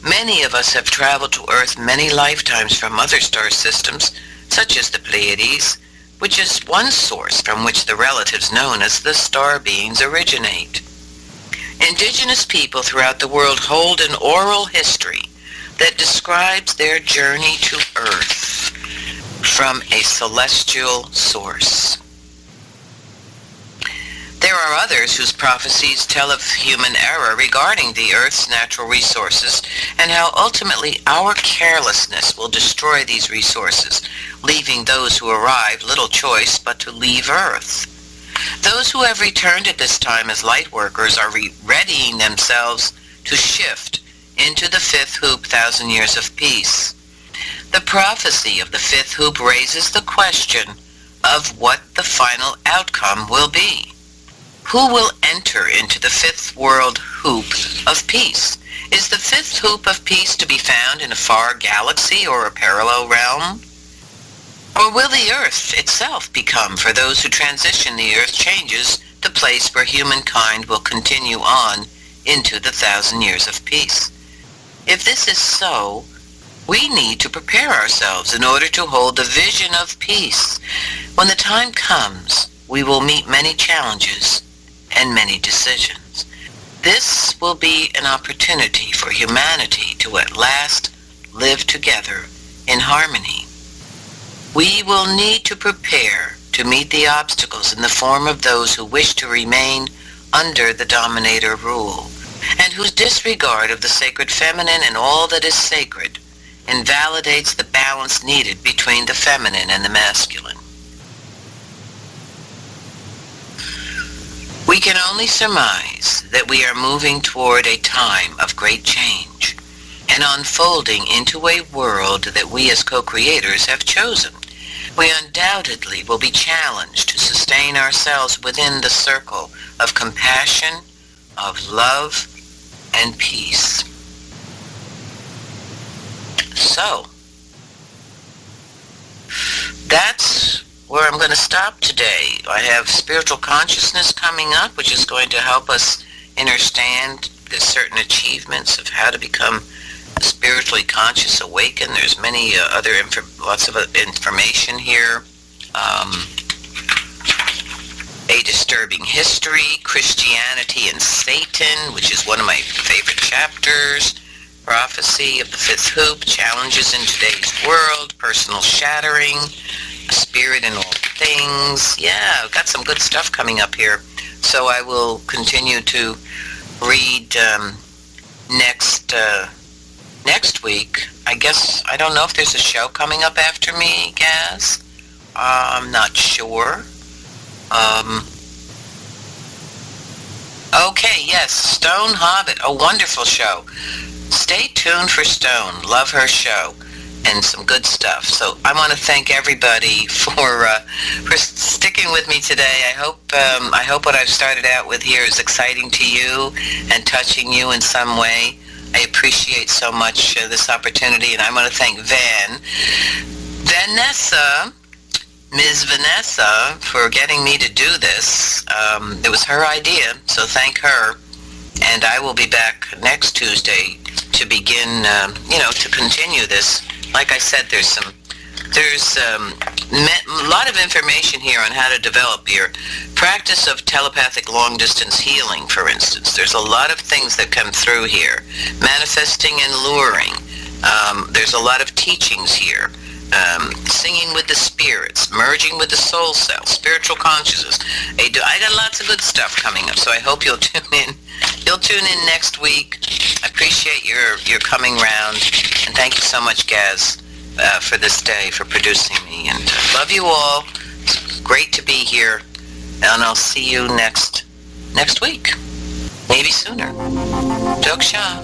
Many of us have traveled to Earth many lifetimes from other star systems, such as the Pleiades, which is one source from which the relatives known as the star beings originate. Indigenous people throughout the world hold an oral history that describes their journey to Earth from a celestial source. There are others whose prophecies tell of human error regarding the Earth's natural resources and how ultimately our carelessness will destroy these resources, leaving those who arrive little choice but to leave Earth. Those who have returned at this time as light workers are readying themselves to shift into the fifth hoop, 1,000 years of peace. The prophecy of the fifth hoop raises the question of what the final outcome will be. Who will enter into the fifth world hoop of peace? Is the fifth hoop of peace to be found in a far galaxy or a parallel realm? Or will the Earth itself become, for those who transition the Earth changes, the place where humankind will continue on into the 1,000 years of peace? If this is so, we need to prepare ourselves in order to hold the vision of peace. When the time comes, we will meet many challenges and many decisions. This will be an opportunity for humanity to at last live together in harmony. We will need to prepare to meet the obstacles in the form of those who wish to remain under the dominator rule, and whose disregard of the sacred feminine and all that is sacred invalidates the balance needed between the feminine and the masculine. We can only surmise that we are moving toward a time of great change and unfolding into a world that we as co-creators have chosen. We undoubtedly will be challenged to sustain ourselves within the circle of compassion, of love, and peace. So, that's where I'm going to stop today. I have spiritual consciousness coming up, which is going to help us understand the certain achievements of how to become spiritually conscious, awakened. There's many lots of information here. A Disturbing History, Christianity and Satan, which is one of my favorite chapters. Prophecy of the Fifth Hoop, Challenges in Today's World, Personal Shattering, Spirit in All Things. Yeah, I've got some good stuff coming up here. So I will continue to read next week. I guess, I don't know if there's a show coming up after me, Gaz. I'm not sure. Okay, yes, Stone Hobbit, a wonderful show. Stay tuned for Stone. Love her show and some good stuff. So I want to thank everybody for sticking with me today. I hope what I've started out with here is exciting to you and touching you in some way. I appreciate so much this opportunity, and I want to thank Ms. Vanessa, for getting me to do this. It was her idea, so thank her. And I will be back next Tuesday to begin, to continue this. Like I said, there's a lot of information here on how to develop your practice of telepathic long-distance healing, for instance. There's a lot of things that come through here. Manifesting and luring. There's a lot of teachings here. Singing with the spirits, merging with the soul cell, spiritual consciousness. I got lots of good stuff coming up, so I hope you'll tune in. You'll tune in next week. I appreciate your coming round, and thank you so much, Gaz, for this day, for producing me. And love you all. It's great to be here, and I'll see you next week. Maybe sooner. Doksha.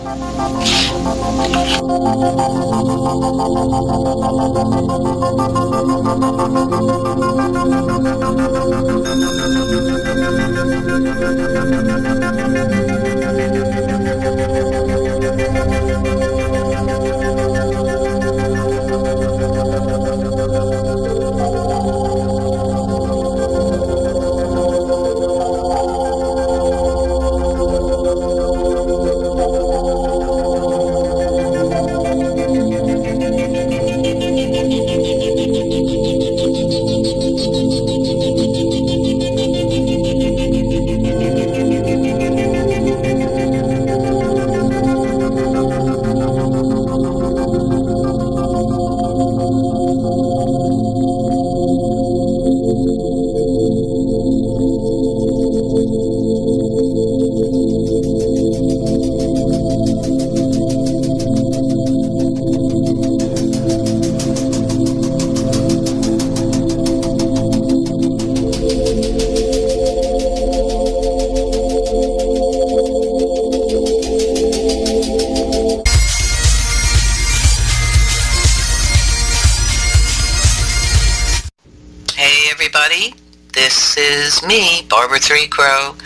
It's me, Barbara Threecrow.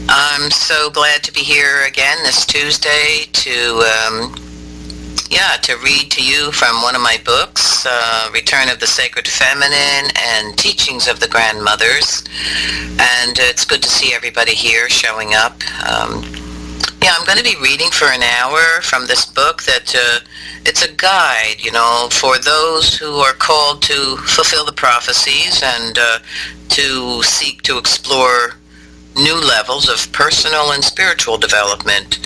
I'm so glad to be here again this Tuesday to read to you from one of my books, Return of the Sacred Feminine and Teachings of the Grandmothers. And it's good to see everybody here showing up. I'm going to be reading for an hour from this book that it's a guide, for those who are called to fulfill the prophecies and to seek to explore new levels of personal and spiritual development.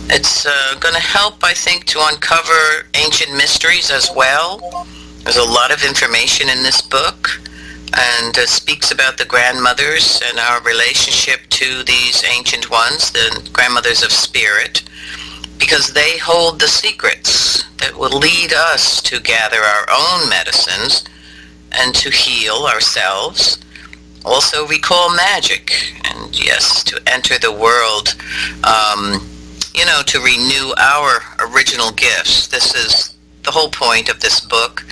It's going to help, I think, to uncover ancient mysteries as well. There's a lot of information in this book, and speaks about the grandmothers and our relationship to these ancient ones, the grandmothers of spirit, because they hold the secrets that will lead us to gather our own medicines and to heal ourselves. Also recall magic, and yes, to enter the world, to renew our original gifts. This is the whole point of this book.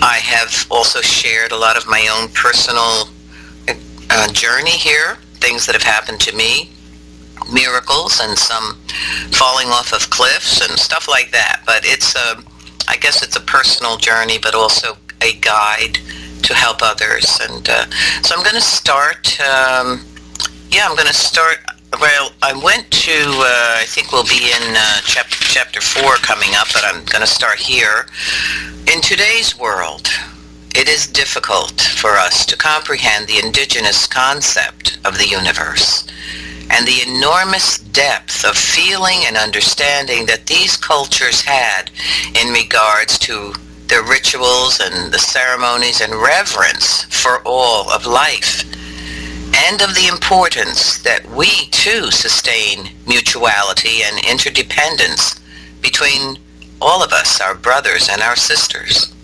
I have also shared a lot of my own personal journey here, things that have happened to me, miracles and some falling off of cliffs and stuff like that. But I guess it's a personal journey, but also a guide to help others. And so I'm going to start. Well, I went to, I think we'll be in chapter 4 coming up, but I'm going to start here. In today's world, it is difficult for us to comprehend the indigenous concept of the universe and the enormous depth of feeling and understanding that these cultures had in regards to their rituals and the ceremonies and reverence for all of life, and of the importance that we too sustain mutuality and interdependence between all of us, our brothers and our sisters.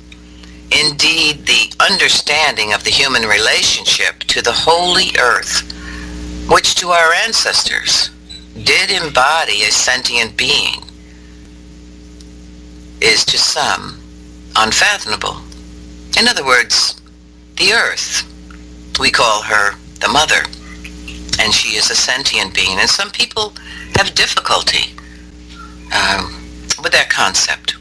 Indeed, the understanding of the human relationship to the holy earth, which to our ancestors did embody a sentient being, is to some unfathomable. In other words, the earth, we call her the mother, and she is a sentient being, and some people have difficulty with that concept.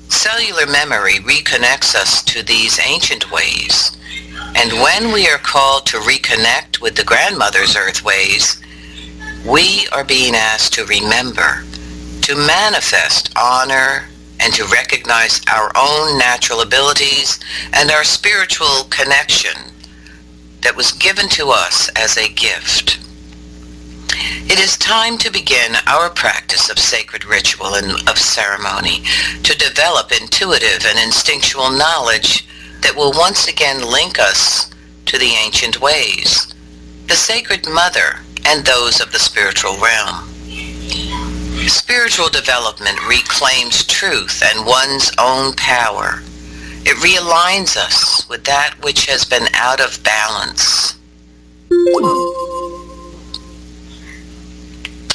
Cellular memory reconnects us to these ancient ways, and when we are called to reconnect with the grandmother's earth ways, we are being asked to remember, to manifest honor, and to recognize our own natural abilities and our spiritual connection that was given to us as a gift. It is time to begin our practice of sacred ritual and of ceremony, to develop intuitive and instinctual knowledge that will once again link us to the ancient ways, the sacred mother, and those of the spiritual realm. Spiritual development reclaims truth and one's own power. It realigns us with that which has been out of balance.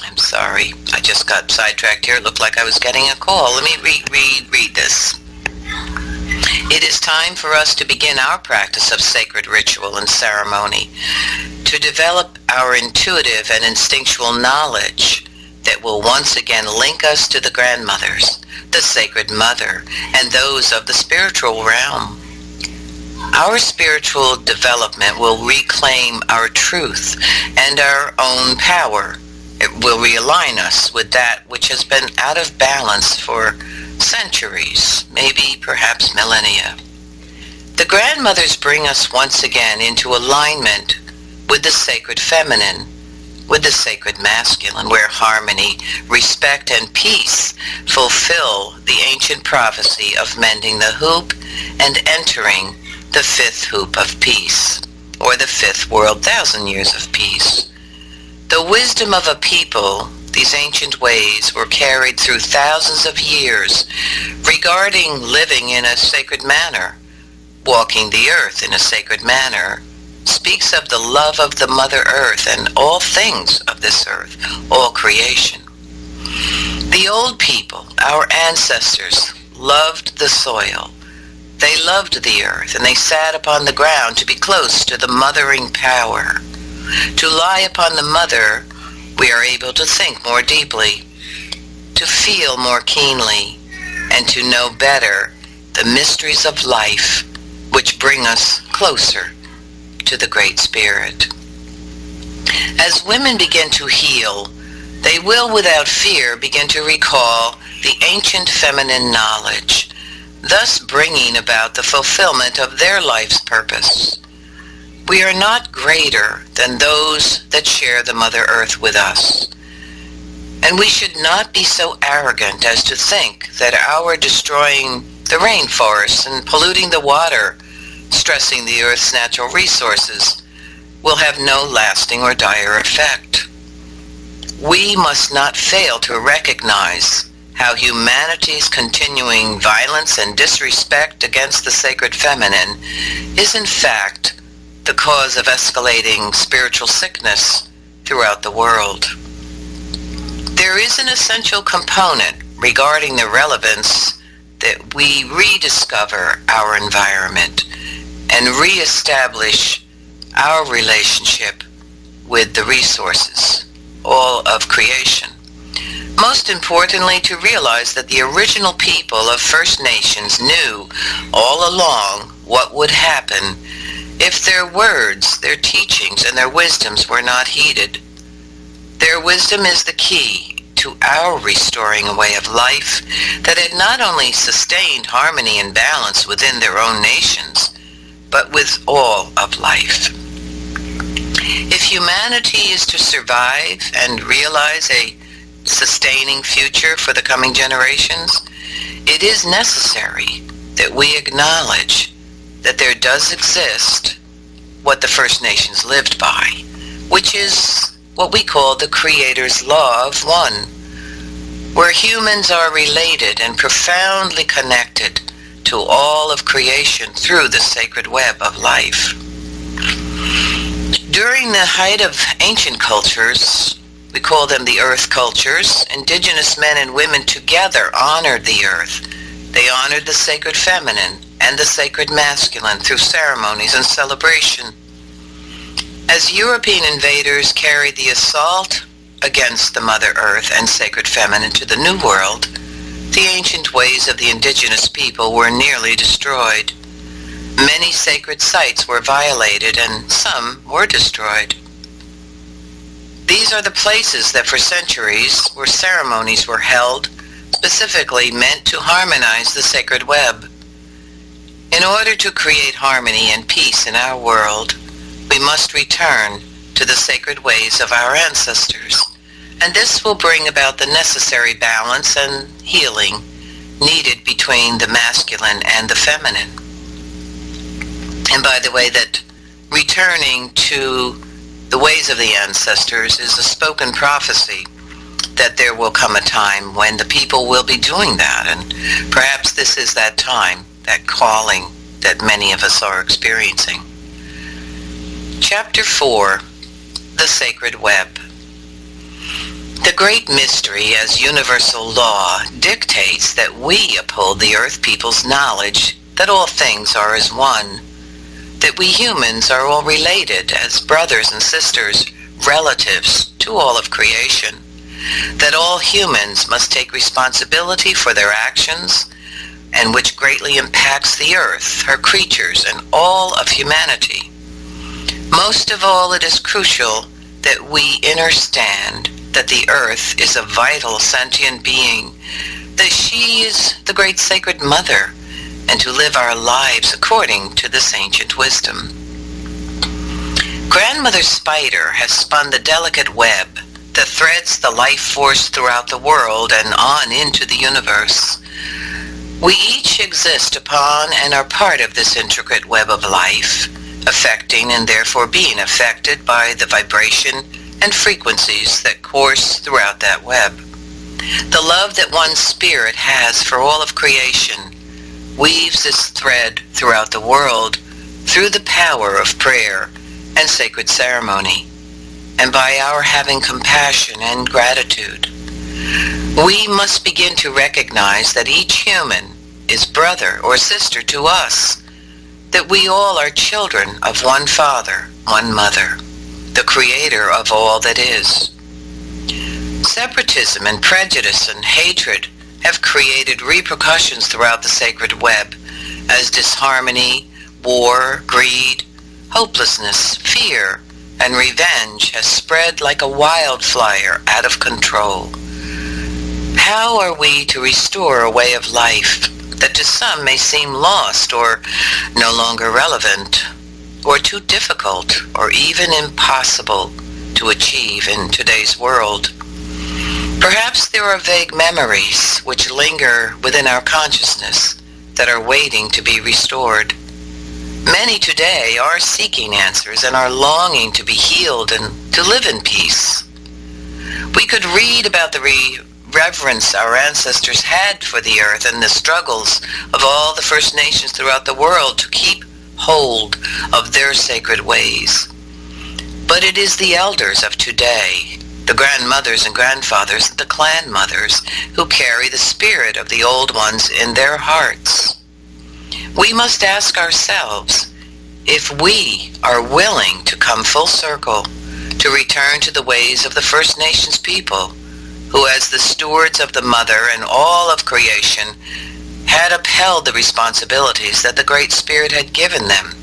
I'm sorry, I just got sidetracked here. It looked like I was getting a call. Let me read this. It is time for us to begin our practice of sacred ritual and ceremony, to develop our intuitive and instinctual knowledge that will once again link us to the grandmothers, the sacred mother, and those of the spiritual realm. Our spiritual development will reclaim our truth and our own power. It will realign us with that which has been out of balance for centuries, maybe perhaps millennia. The grandmothers bring us once again into alignment with the sacred feminine, with the sacred masculine, where harmony, respect, and peace fulfill the ancient prophecy of mending the hoop and entering the fifth hoop of peace, or the fifth world 1,000 years of peace. The wisdom of a people, these ancient ways, were carried through thousands of years regarding living in a sacred manner, walking the earth in a sacred manner, speaks of the love of the Mother Earth and all things of this earth, all creation. The old people, our ancestors, loved the soil, They loved the earth, and they sat upon the ground to be close to the mothering power. To lie upon the mother, we are able to think more deeply, to feel more keenly, and to know better the mysteries of life, which bring us closer to the Great Spirit. As women begin to heal, they will without fear begin to recall the ancient feminine knowledge, thus bringing about the fulfillment of their life's purpose. We are not greater than those that share the Mother Earth with us, and we should not be so arrogant as to think that our destroying the rainforests and polluting the water, stressing the Earth's natural resources, will have no lasting or dire effect. We must not fail to recognize how humanity's continuing violence and disrespect against the sacred feminine is in fact the cause of escalating spiritual sickness throughout the world. There is an essential component regarding the relevance that we rediscover our environment and reestablish our relationship with the resources, all of creation. Most importantly, to realize that the original people of First Nations knew all along what would happen if their words, their teachings, and their wisdoms were not heeded. Their wisdom is the key to our restoring a way of life that had not only sustained harmony and balance within their own nations, but with all of life. If humanity is to survive and realize a sustaining future for the coming generations, it is necessary that we acknowledge that there does exist what the First Nations lived by, which is what we call the Creator's Law of One, where humans are related and profoundly connected to all of creation through the sacred web of life. During the height of ancient cultures, we call them the earth cultures, indigenous men and women together honored the earth. They honored the sacred feminine and the sacred masculine through ceremonies and celebration. As European invaders carried the assault against the Mother Earth and sacred feminine to the New World, the ancient ways of the indigenous people were nearly destroyed. Many sacred sites were violated and some were destroyed. These are the places that for centuries where ceremonies were held, specifically meant to harmonize the sacred web. In order to create harmony and peace in our world, we must return to the sacred ways of our ancestors, and this will bring about the necessary balance and healing needed between the masculine and the feminine. And by the way, that returning to the ways of the ancestors is a spoken prophecy that there will come a time when the people will be doing that, and perhaps this is that time, that calling that many of us are experiencing. Chapter 4, The Sacred Web. The great mystery as universal law dictates that we uphold the earth people's knowledge that all things are as one, that we humans are all related as brothers and sisters, relatives to all of creation, that all humans must take responsibility for their actions, and which greatly impacts the earth, her creatures, and all of humanity. Most of all, it is crucial that we understand that the earth is a vital sentient being, that she is the great sacred mother, and to live our lives according to this ancient wisdom. Grandmother Spider has spun the delicate web that threads the life force throughout the world and on into the universe. We each exist upon and are part of this intricate web of life, affecting and therefore being affected by the vibration and frequencies that course throughout that web. The love that one spirit has for all of creation weaves this thread throughout the world through the power of prayer and sacred ceremony, and by our having compassion and gratitude. We must begin to recognize that each human is brother or sister to us, that we all are children of one Father, one Mother, the Creator of all that is. Separatism and prejudice and hatred have created repercussions throughout the sacred web, as disharmony, war, greed, hopelessness, fear, and revenge has spread like a wildfire out of control. How are we to restore a way of life that to some may seem lost or no longer relevant, or too difficult or even impossible to achieve in today's world? Perhaps there are vague memories which linger within our consciousness that are waiting to be restored. Many today are seeking answers and are longing to be healed and to live in peace. We could read about the reverence our ancestors had for the earth and the struggles of all the First Nations throughout the world to keep hold of their sacred ways. But it is the elders of today, the grandmothers and grandfathers, the clan mothers, who carry the spirit of the old ones in their hearts. We must ask ourselves if we are willing to come full circle, to return to the ways of the First Nations people, who as the stewards of the Mother and all of creation had upheld the responsibilities that the Great Spirit had given them,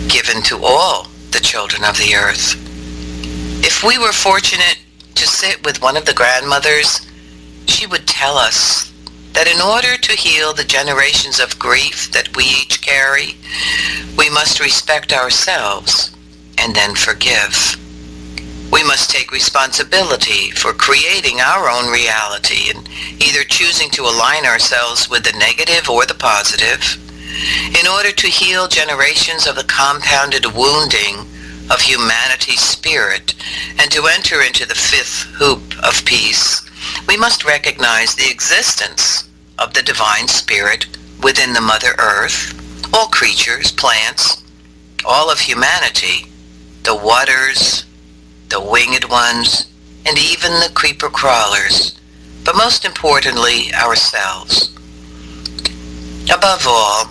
given to all the children of the earth. If we were fortunate to sit with one of the grandmothers, she would tell us that in order to heal the generations of grief that we each carry, we must respect ourselves and then forgive. We must take responsibility for creating our own reality and either choosing to align ourselves with the negative or the positive in order to heal generations of the compounded wounding of humanity's spirit and to enter into the fifth hoop of peace. We must recognize the existence of the divine spirit within the Mother Earth, all creatures, plants, all of humanity, the waters, the winged ones, and even the creeper crawlers, but most importantly, ourselves. Above all,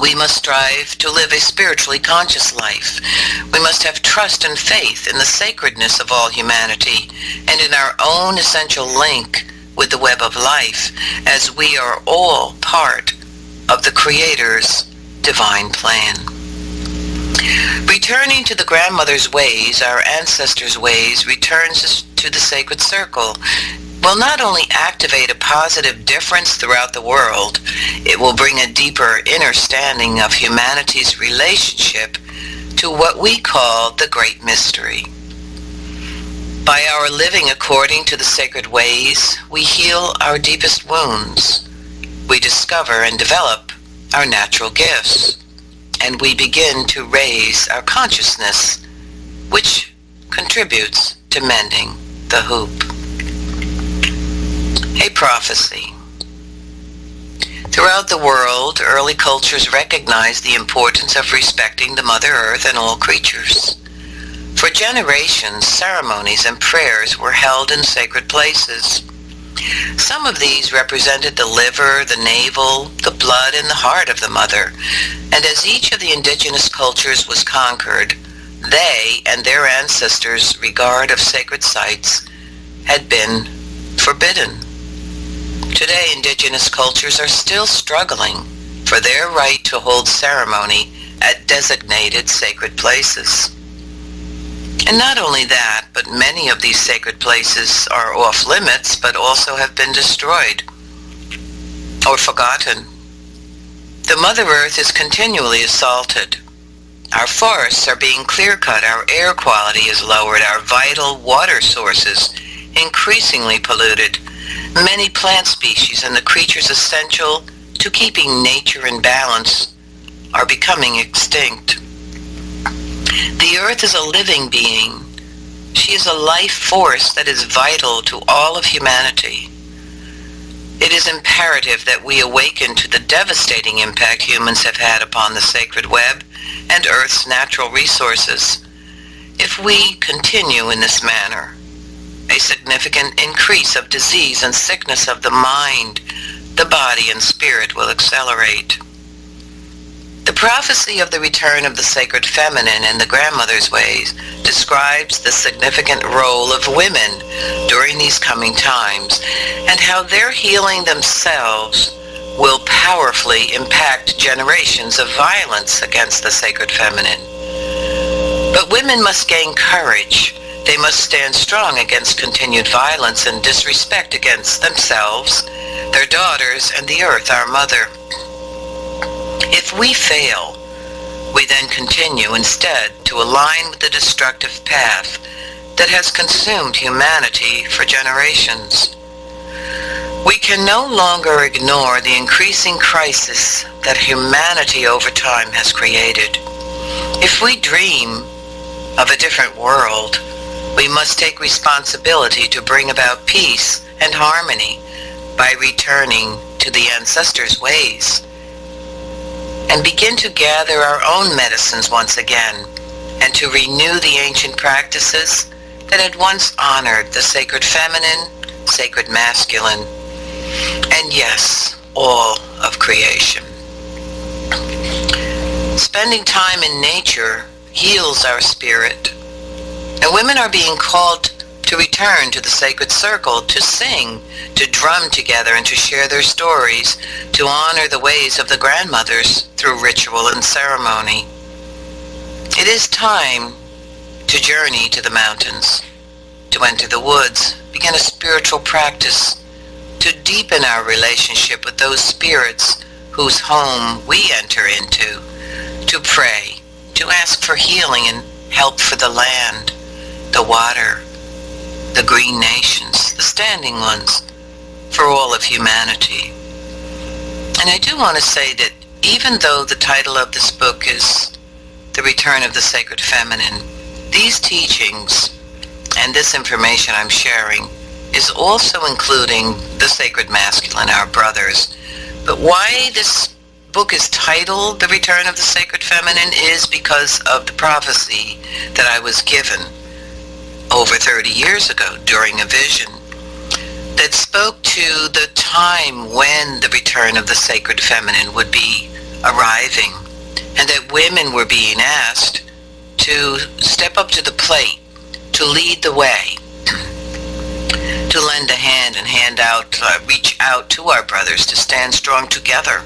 we must strive to live a spiritually conscious life. We must have trust and faith in the sacredness of all humanity and in our own essential link with the web of life, as we are all part of the Creator's divine plan. Returning to the grandmother's ways, our ancestors' ways, returns us to the sacred circle will not only activate a positive difference throughout the world, it will bring a deeper understanding of humanity's relationship to what we call the Great Mystery. By our living according to the sacred ways, we heal our deepest wounds. We discover and develop our natural gifts, and we begin to raise our consciousness, which contributes to mending the hoop. A prophecy. Throughout the world, early cultures recognized the importance of respecting the Mother Earth and all creatures. For generations, ceremonies and prayers were held in sacred places. Some of these represented the liver, the navel, the blood, and the heart of the mother, and as each of the indigenous cultures was conquered, they and their ancestors' regard of sacred sites had been forbidden. Today, indigenous cultures are still struggling for their right to hold ceremony at designated sacred places. And not only that, but many of these sacred places are off limits, but also have been destroyed or forgotten. The Mother Earth is continually assaulted. Our forests are being clear-cut, our air quality is lowered, our vital water sources increasingly polluted. Many plant species and the creatures essential to keeping nature in balance are becoming extinct. The earth is a living being. She is a life force that is vital to all of humanity. It is imperative that we awaken to the devastating impact humans have had upon the sacred web and Earth's natural resources. If we continue in this manner, a significant increase of disease and sickness of the mind, the body and spirit will accelerate. The prophecy of the return of the sacred feminine and the grandmother's ways describes the significant role of women during these coming times and how their healing themselves will powerfully impact generations of violence against the sacred feminine. But women must gain courage. They must stand strong against continued violence and disrespect against themselves, their daughters, and the earth, our mother. If we fail, we then continue instead to align with the destructive path that has consumed humanity for generations. We can no longer ignore the increasing crisis that humanity over time has created. If we dream of a different world, we must take responsibility to bring about peace and harmony by returning to the ancestors' ways and begin to gather our own medicines once again and to renew the ancient practices that had once honored the sacred feminine, sacred masculine, and yes, all of creation. Spending time in nature heals our spirit, and women are being called to return to the sacred circle, to sing, to drum together, and to share their stories, to honor the ways of the grandmothers through ritual and ceremony. It is time to journey to the mountains, to enter the woods, begin a spiritual practice, to deepen our relationship with those spirits whose home we enter into, to pray, to ask for healing and help for the land, the water, the green nations, the standing ones, for all of humanity. And I do want to say that even though the title of this book is The Return of the Sacred Feminine, these teachings and this information I'm sharing is also including the sacred masculine, our brothers. But why this book is titled The Return of the Sacred Feminine is because of the prophecy that I was given over 30 years ago during a vision that spoke to the time when the return of the sacred feminine would be arriving, and that women were being asked to step up to the plate, to lead the way, to lend a hand and reach out to our brothers, to stand strong together.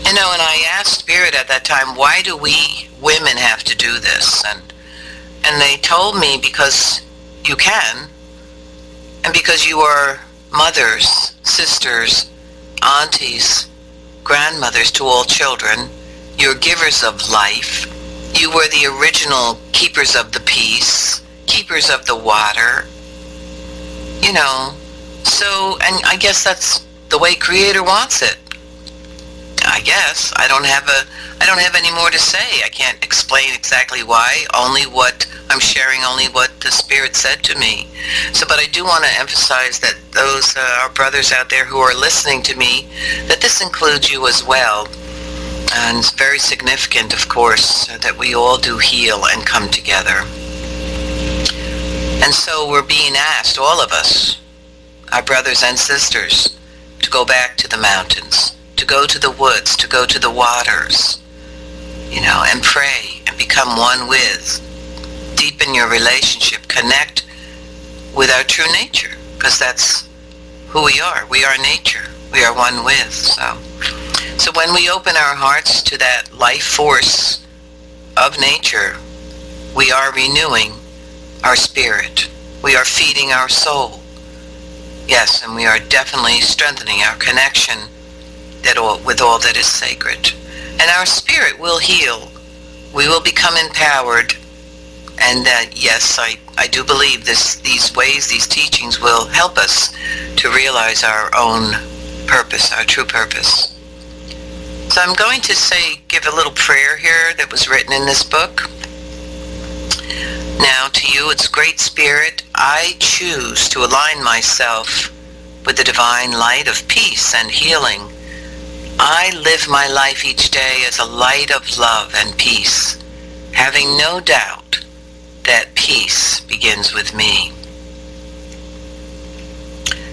And I asked Spirit at that time, why do we women have to do this? And they told me, because you can, and because you are mothers, sisters, aunties, grandmothers to all children. You're givers of life. You were the original keepers of the peace, keepers of the water. So, and I guess that's the way Creator wants it. I guess. I don't have any more to say. I can't explain exactly why, only what I'm sharing, only what the Spirit said to me. So, but I do want to emphasize that those our brothers out there who are listening to me, that this includes you as well. And it's very significant, of course, that we all do heal and come together. And so we're being asked, all of us, our brothers and sisters, to go back to the mountains, to go to the woods, to go to the waters, and pray and become one with. Deepen your relationship. Connect with our true nature, because that's who we are. We are nature. We are one with. So when we open our hearts to that life force of nature, we are renewing our spirit. We are feeding our soul. Yes, and we are definitely strengthening our connection with all that is sacred. And our spirit will heal. We will become empowered. And yes, I do believe these ways, these teachings will help us to realize our own purpose, our true purpose. So I'm going to give a little prayer here that was written in this book. Now to you, it's Great Spirit, I choose to align myself with the divine light of peace and healing. I live my life each day as a light of love and peace, having no doubt that peace begins with me.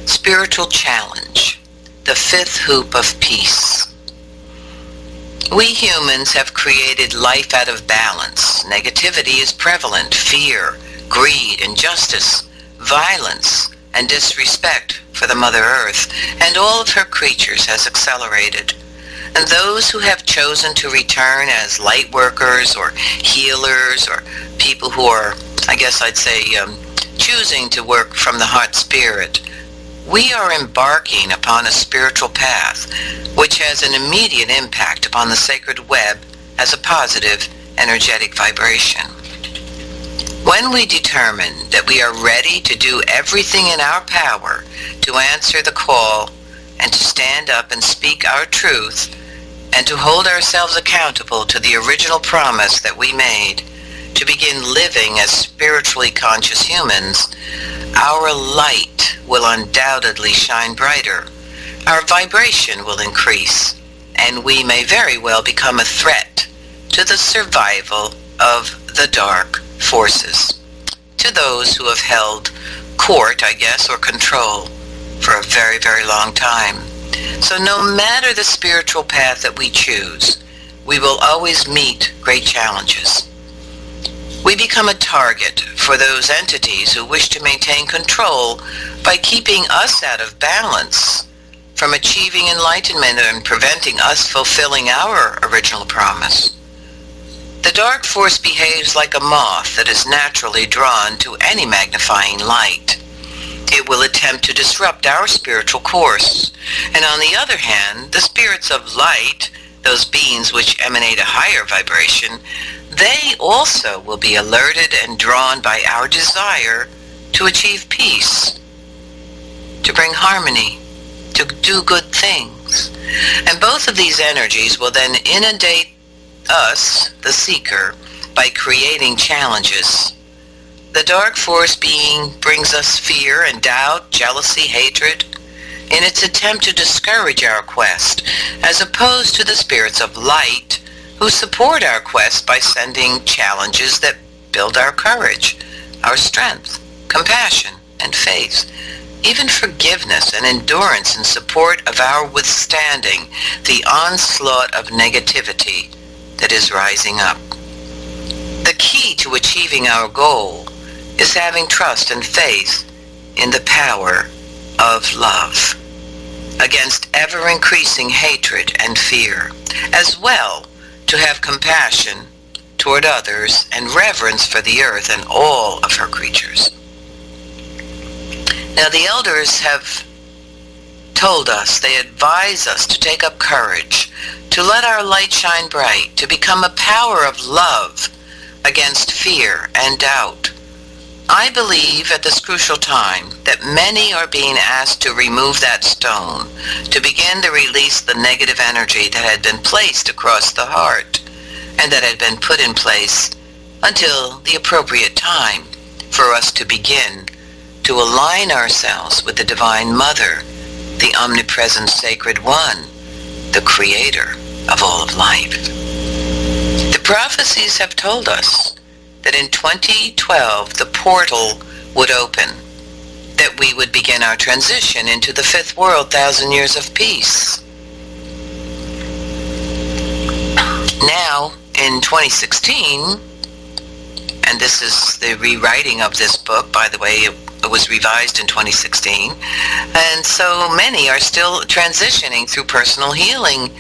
Spiritual challenge. the fifth hoop of peace. We humans have created life out of balance. Negativity is prevalent. Fear, greed, injustice, violence, and disrespect for the Mother Earth and all of her creatures has accelerated. And those who have chosen to return as light workers or healers or people who are, I guess I'd say, choosing to work from the heart spirit, we are embarking upon a spiritual path which has an immediate impact upon the sacred web as a positive energetic vibration. When we determine that we are ready to do everything in our power to answer the call and to stand up and speak our truth and to hold ourselves accountable to the original promise that we made to begin living as spiritually conscious humans, our light will undoubtedly shine brighter, our vibration will increase, and we may very well become a threat to the survival of the dark forces, to those who have held court, I guess, or control for a very, very long time. So no matter the spiritual path that we choose, we will always meet great challenges. We become a target for those entities who wish to maintain control by keeping us out of balance from achieving enlightenment and preventing us fulfilling our original promise. The dark force behaves like a moth that is naturally drawn to any magnifying light. It will attempt to disrupt our spiritual course. And on the other hand, the spirits of light, those beings which emanate a higher vibration, they also will be alerted and drawn by our desire to achieve peace, to bring harmony, to do good things. And both of these energies will then inundate us, the seeker, by creating challenges. The dark force being brings us fear and doubt, jealousy, hatred, in its attempt to discourage our quest, as opposed to the spirits of light who support our quest by sending challenges that build our courage, our strength, compassion, and faith, even forgiveness and endurance in support of our withstanding the onslaught of negativity that is rising up. The key to achieving our goal is having trust and faith in the power of love against ever-increasing hatred and fear, as well to have compassion toward others and reverence for the earth and all of her creatures. Now the elders have told us, they advise us to take up courage, to let our light shine bright, to become a power of love against fear and doubt. I believe at this crucial time that many are being asked to remove that stone, to begin to release the negative energy that had been placed across the heart and that had been put in place until the appropriate time for us to begin to align ourselves with the Divine Mother, the omnipresent Sacred One, the Creator of all of life. The prophecies have told us that in 2012 the portal would open, that we would begin our transition into the fifth world, 1,000 years of peace. Now, in 2016, and this is the rewriting of this book, by the way, it was revised in 2016, and so many are still transitioning through personal healing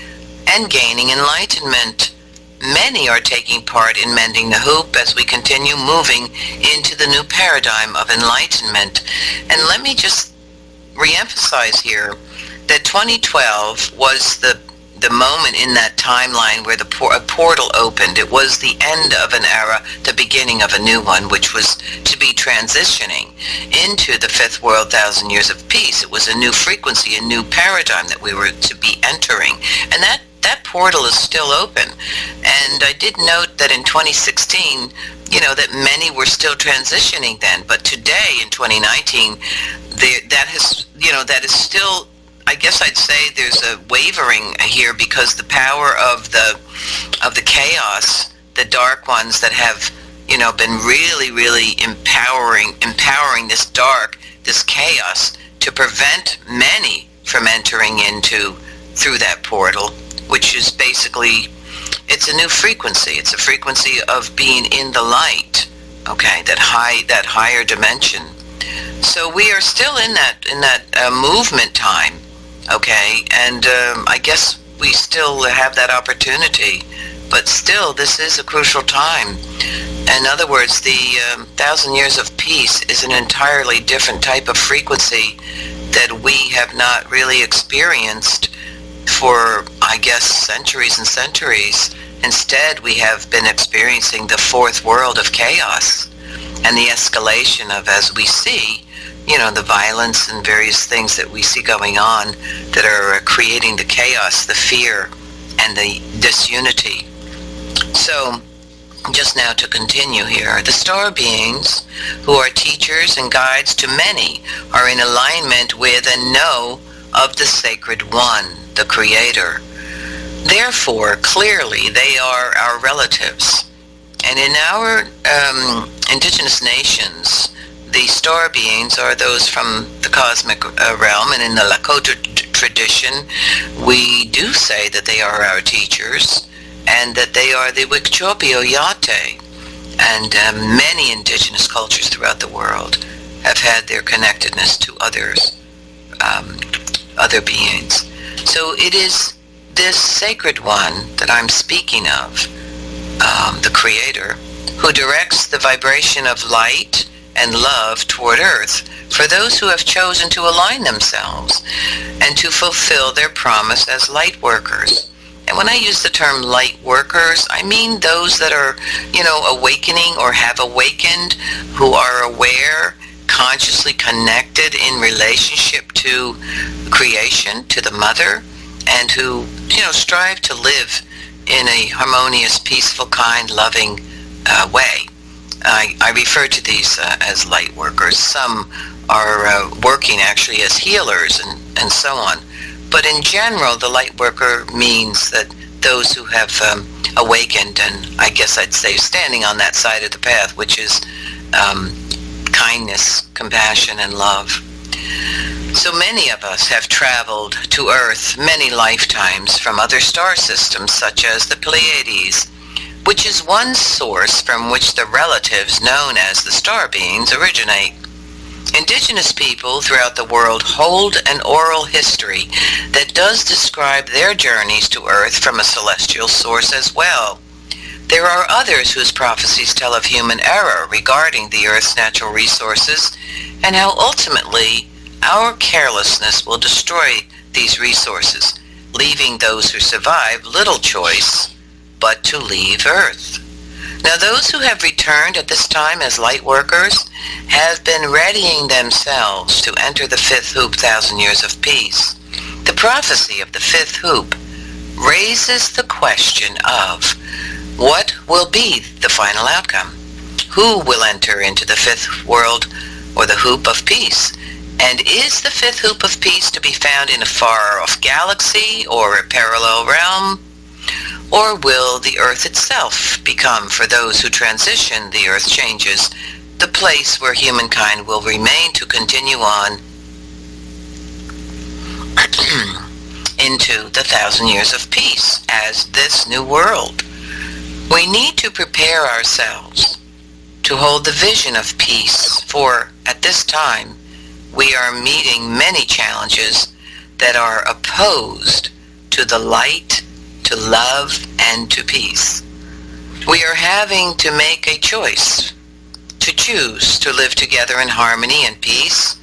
and gaining enlightenment. Many are taking part in mending the hoop as we continue moving into the new paradigm of enlightenment. And let me just reemphasize here that 2012 was the moment in that timeline where a portal opened. It was the end of an era, the beginning of a new one, which was to be transitioning into the fifth world, 1,000 years of peace. It was a new frequency, a new paradigm that we were to be entering. And that portal is still open. And I did note that in 2016, that many were still transitioning then. But today, in 2019, that is still, I guess I'd say there's a wavering here, because the power of the chaos, the dark ones that have, been really, really empowering this chaos to prevent many from entering into through that portal, which is basically, it's a new frequency. It's a frequency of being in the light, okay, that higher dimension. So we are still in that movement time, okay, and I guess we still have that opportunity, but still this is a crucial time. In other words, the 1,000 years of peace is an entirely different type of frequency that we have not really experienced for, I guess, centuries and centuries. Instead, we have been experiencing the fourth world of chaos and the escalation of, as we see, the violence and various things that we see going on that are creating the chaos, the fear, and the disunity. So, just now to continue here, the star beings, who are teachers and guides to many, are in alignment with and know of the Sacred One, the Creator. Therefore, clearly, they are our relatives. And in our indigenous nations, the star beings are those from the cosmic realm, and in the Lakota tradition, we do say that they are our teachers, and that they are the Wikchopi Oyate. And many indigenous cultures throughout the world have had their connectedness to others, other beings. So it is this Sacred One that I'm speaking of, the Creator, who directs the vibration of light and love toward Earth for those who have chosen to align themselves and to fulfill their promise as light workers. And when I use the term light workers, I mean those that are, awakening or have awakened, who are aware, consciously connected in relationship to creation, to the Mother, and who, strive to live in a harmonious, peaceful, kind, loving way. I refer to these as light workers. Some are working actually as healers and so on. But in general, the light worker means that those who have awakened, and I guess I'd say standing on that side of the path, which is kindness, compassion, and love. So many of us have traveled to Earth many lifetimes from other star systems, such as the Pleiades, which is one source from which the relatives known as the star beings originate. Indigenous people throughout the world hold an oral history that does describe their journeys to Earth from a celestial source as well. There are others whose prophecies tell of human error regarding the Earth's natural resources and how ultimately our carelessness will destroy these resources, leaving those who survive little choice but to leave Earth. Now, those who have returned at this time as light workers have been readying themselves to enter the fifth hoop, 1,000 years of peace. The prophecy of the fifth hoop raises the question of what will be the final outcome? Who will enter into the fifth world or the hoop of peace? And is the fifth hoop of peace to be found in a far-off galaxy or a parallel realm? Or will the Earth itself become, for those who transition the Earth changes, the place where humankind will remain to continue on into the 1,000 years of peace as this new world? We need to prepare ourselves to hold the vision of peace, for at this time we are meeting many challenges that are opposed to the light, to love, and to peace. We are having to make a choice, to choose to live together in harmony and peace,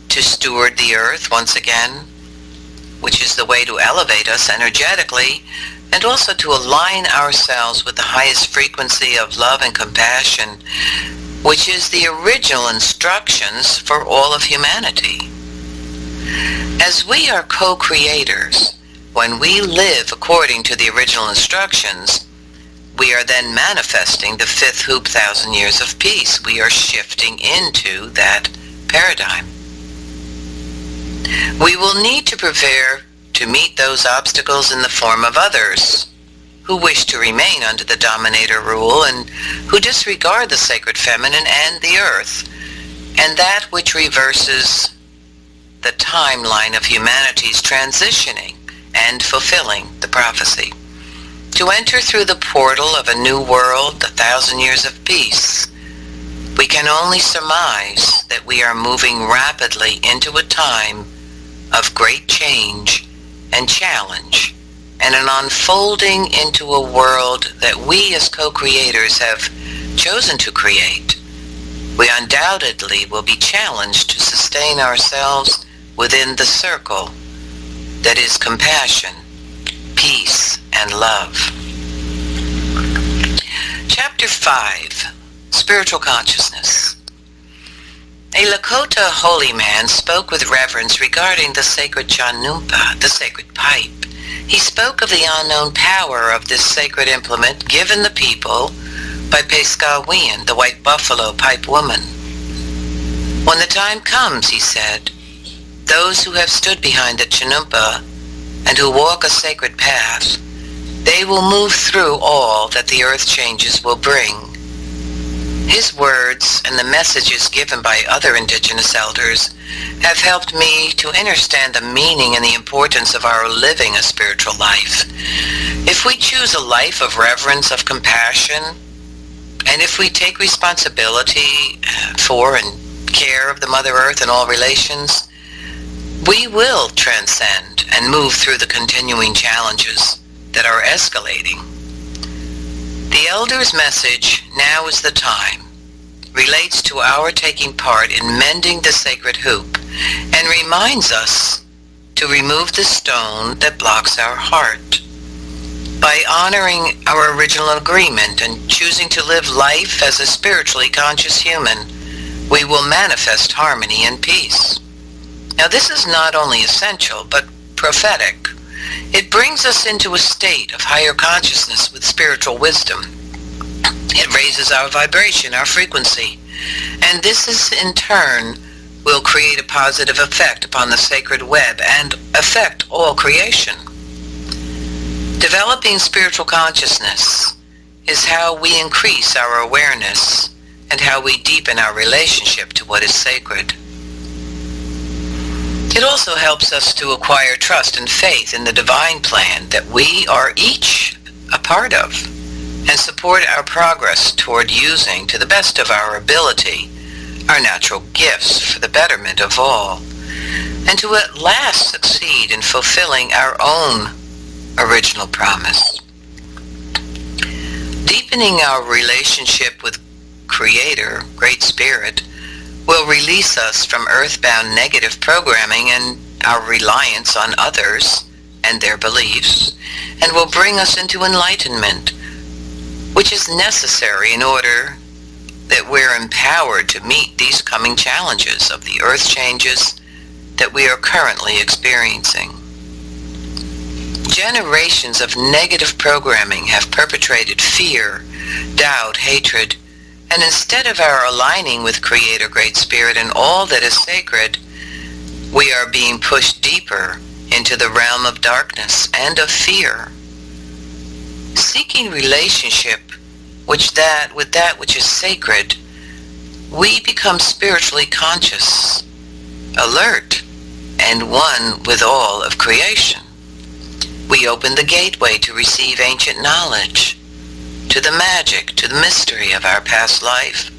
to steward the earth once again, which is the way to elevate us energetically, and also to align ourselves with the highest frequency of love and compassion, which is the original instructions for all of humanity. As we are co-creators, when we live according to the original instructions, we are then manifesting the fifth hoop, 1,000 years of peace. We are shifting into that paradigm. We will need to prepare to meet those obstacles in the form of others who wish to remain under the dominator rule and who disregard the sacred feminine and the earth, and that which reverses the timeline of humanity's transitioning and fulfilling the prophecy. To enter through the portal of a new world, the 1,000 years of peace, we can only surmise that we are moving rapidly into a time of great change and challenge, and an unfolding into a world that we as co-creators have chosen to create. We undoubtedly will be challenged to sustain ourselves within the circle that is compassion, peace, and love. Chapter 5, Spiritual Consciousness. A Lakota holy man spoke with reverence regarding the sacred chanunpa, the sacred pipe. He spoke of the unknown power of this sacred implement given the people by Pescawian, the white buffalo pipe woman. When the time comes, he said, those who have stood behind the chanunpa and who walk a sacred path, they will move through all that the earth changes will bring. His words and the messages given by other indigenous elders have helped me to understand the meaning and the importance of our living a spiritual life. If we choose a life of reverence, of compassion, and if we take responsibility for and care of the Mother Earth and all relations, we will transcend and move through the continuing challenges that are escalating. The Elder's message, "Now is the time," relates to our taking part in mending the sacred hoop and reminds us to remove the stone that blocks our heart. By honoring our original agreement and choosing to live life as a spiritually conscious human, we will manifest harmony and peace. Now, this is not only essential, but prophetic. It brings us into a state of higher consciousness with spiritual wisdom. It raises our vibration, our frequency, and this is in turn will create a positive effect upon the sacred web and affect all creation. Developing spiritual consciousness is how we increase our awareness and how we deepen our relationship to what is sacred. It also helps us to acquire trust and faith in the divine plan that we are each a part of, and support our progress toward using, to the best of our ability, our natural gifts for the betterment of all, and to at last succeed in fulfilling our own original promise. Deepening our relationship with Creator, Great Spirit, will release us from earthbound negative programming and our reliance on others and their beliefs, and will bring us into enlightenment, which is necessary in order that we're empowered to meet these coming challenges of the earth changes that we are currently experiencing. Generations of negative programming have perpetrated fear, doubt, hatred, and instead of our aligning with Creator, Great Spirit, and all that is sacred, we are being pushed deeper into the realm of darkness and of fear. Seeking relationship with that which is sacred, we become spiritually conscious, alert, and one with all of creation. We open the gateway to receive ancient knowledge, to the magic, to the mystery of our past life,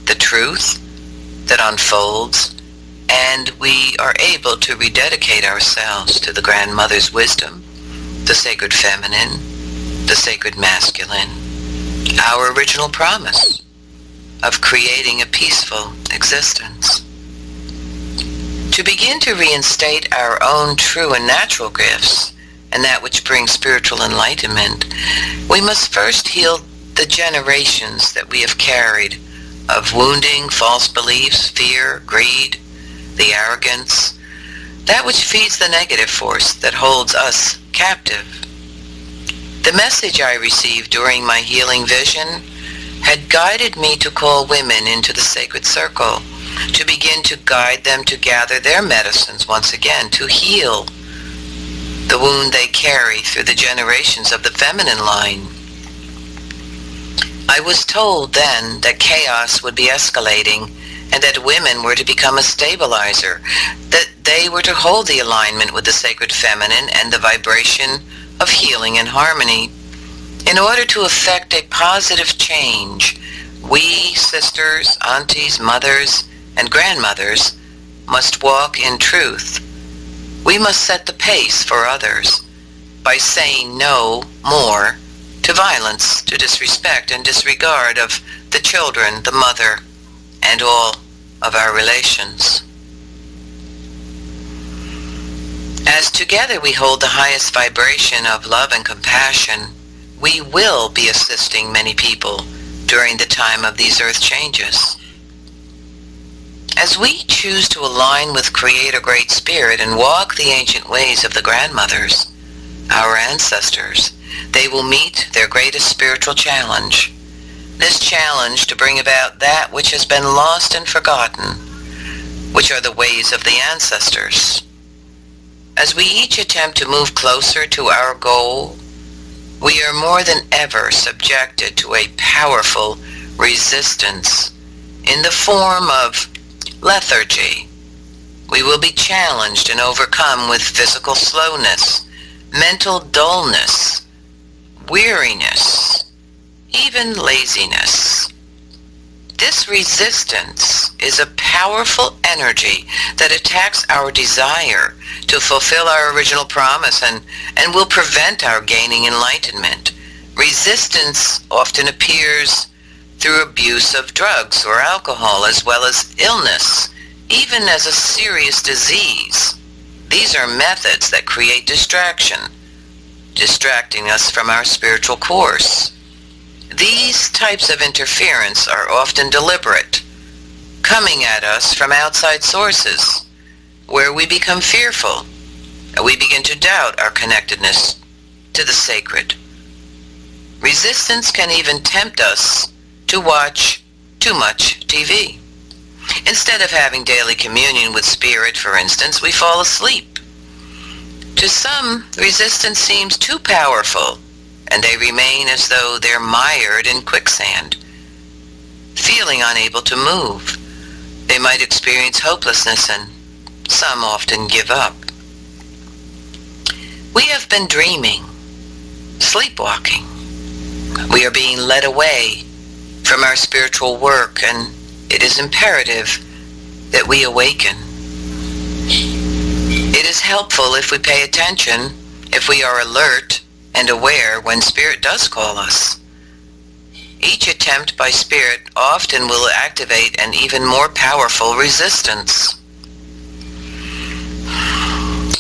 the truth that unfolds, and we are able to rededicate ourselves to the Grandmother's wisdom, the sacred feminine, the sacred masculine, our original promise of creating a peaceful existence. To begin to reinstate our own true and natural gifts, and that which brings spiritual enlightenment, we must first heal the generations that we have carried of wounding, false beliefs, fear, greed, the arrogance, that which feeds the negative force that holds us captive. The message I received during my healing vision had guided me to call women into the sacred circle, to begin to guide them to gather their medicines once again, to heal the wound they carry through the generations of the feminine line. I was told then that chaos would be escalating and that women were to become a stabilizer, that they were to hold the alignment with the sacred feminine and the vibration of healing and harmony. In order to effect a positive change, we sisters, aunties, mothers, and grandmothers must walk in truth. We must set the pace for others by saying no more to violence, to disrespect and disregard of the children, the mother, and all of our relations. As together we hold the highest vibration of love and compassion, we will be assisting many people during the time of these earth changes. As we choose to align with Creator Great Spirit and walk the ancient ways of the grandmothers, our ancestors, they will meet their greatest spiritual challenge. This challenge to bring about that which has been lost and forgotten, which are the ways of the ancestors. As we each attempt to move closer to our goal, we are more than ever subjected to a powerful resistance in the form of lethargy. We will be challenged and overcome with physical slowness, mental dullness, weariness, even laziness. This resistance is a powerful energy that attacks our desire to fulfill our original promise and will prevent our gaining enlightenment. Resistance often appears through abuse of drugs or alcohol, as well as illness, even as a serious disease. These are methods that create distraction, distracting us from our spiritual course. These types of interference are often deliberate, coming at us from outside sources, where we become fearful, and we begin to doubt our connectedness to the sacred. Resistance can even tempt us to watch too much TV. Instead of having daily communion with Spirit, for instance, we fall asleep. To some, resistance seems too powerful, and they remain as though they're mired in quicksand, feeling unable to move. They might experience hopelessness, and some often give up. We have been dreaming, sleepwalking. We are being led away from our spiritual work, and it is imperative that we awaken. It is helpful if we pay attention, if we are alert and aware when Spirit does call us. Each attempt by Spirit often will activate an even more powerful resistance.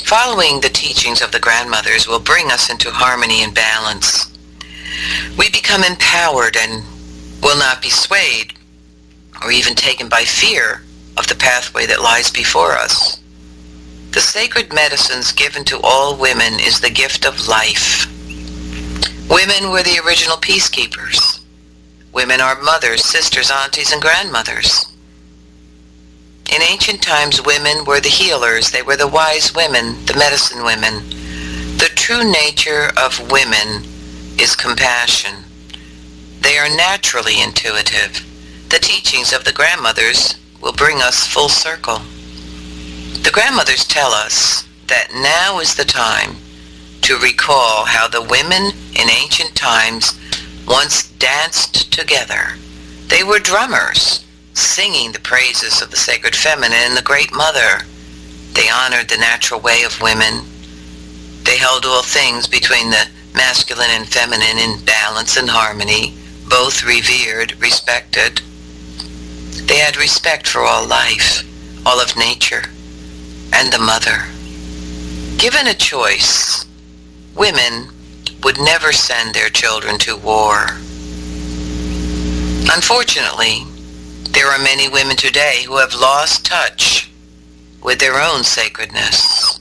Following the teachings of the grandmothers will bring us into harmony and balance. We become empowered and will not be swayed or even taken by fear of the pathway that lies before us. The sacred medicines given to all women is the gift of life. Women were the original peacekeepers. Women are mothers, sisters, aunties, and grandmothers. In ancient times, women were the healers. They were the wise women, the medicine women. The true nature of women is compassion. They are naturally intuitive. The teachings of the grandmothers will bring us full circle. The grandmothers tell us that now is the time to recall how the women in ancient times once danced together. They were drummers, singing the praises of the sacred feminine and the Great Mother. They honored the natural way of women. They held all things between the masculine and feminine in balance and harmony, both revered, respected. They had respect for all life, all of nature, and the mother. Given a choice, women would never send their children to war. Unfortunately, there are many women today who have lost touch with their own sacredness.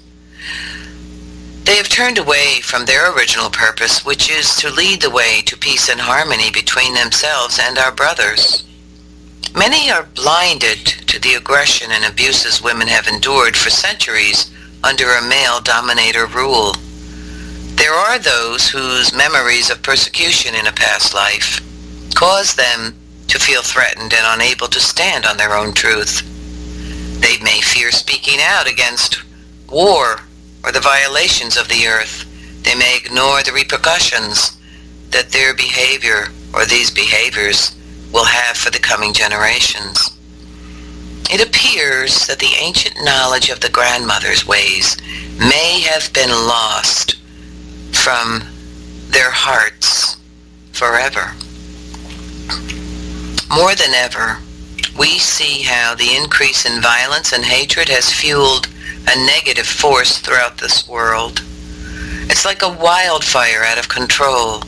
They have turned away from their original purpose, which is to lead the way to peace and harmony between themselves and our brothers. Many are blinded to the aggression and abuses women have endured for centuries under a male dominator rule. There are those whose memories of persecution in a past life cause them to feel threatened and unable to stand on their own truth. They may fear speaking out against war or the violations of the earth. They may ignore the repercussions that their behavior or these behaviors will have for the coming generations. It appears that the ancient knowledge of the grandmother's ways may have been lost from their hearts forever. More than ever, we see how the increase in violence and hatred has fueled a negative force throughout this world. It's like a wildfire out of control.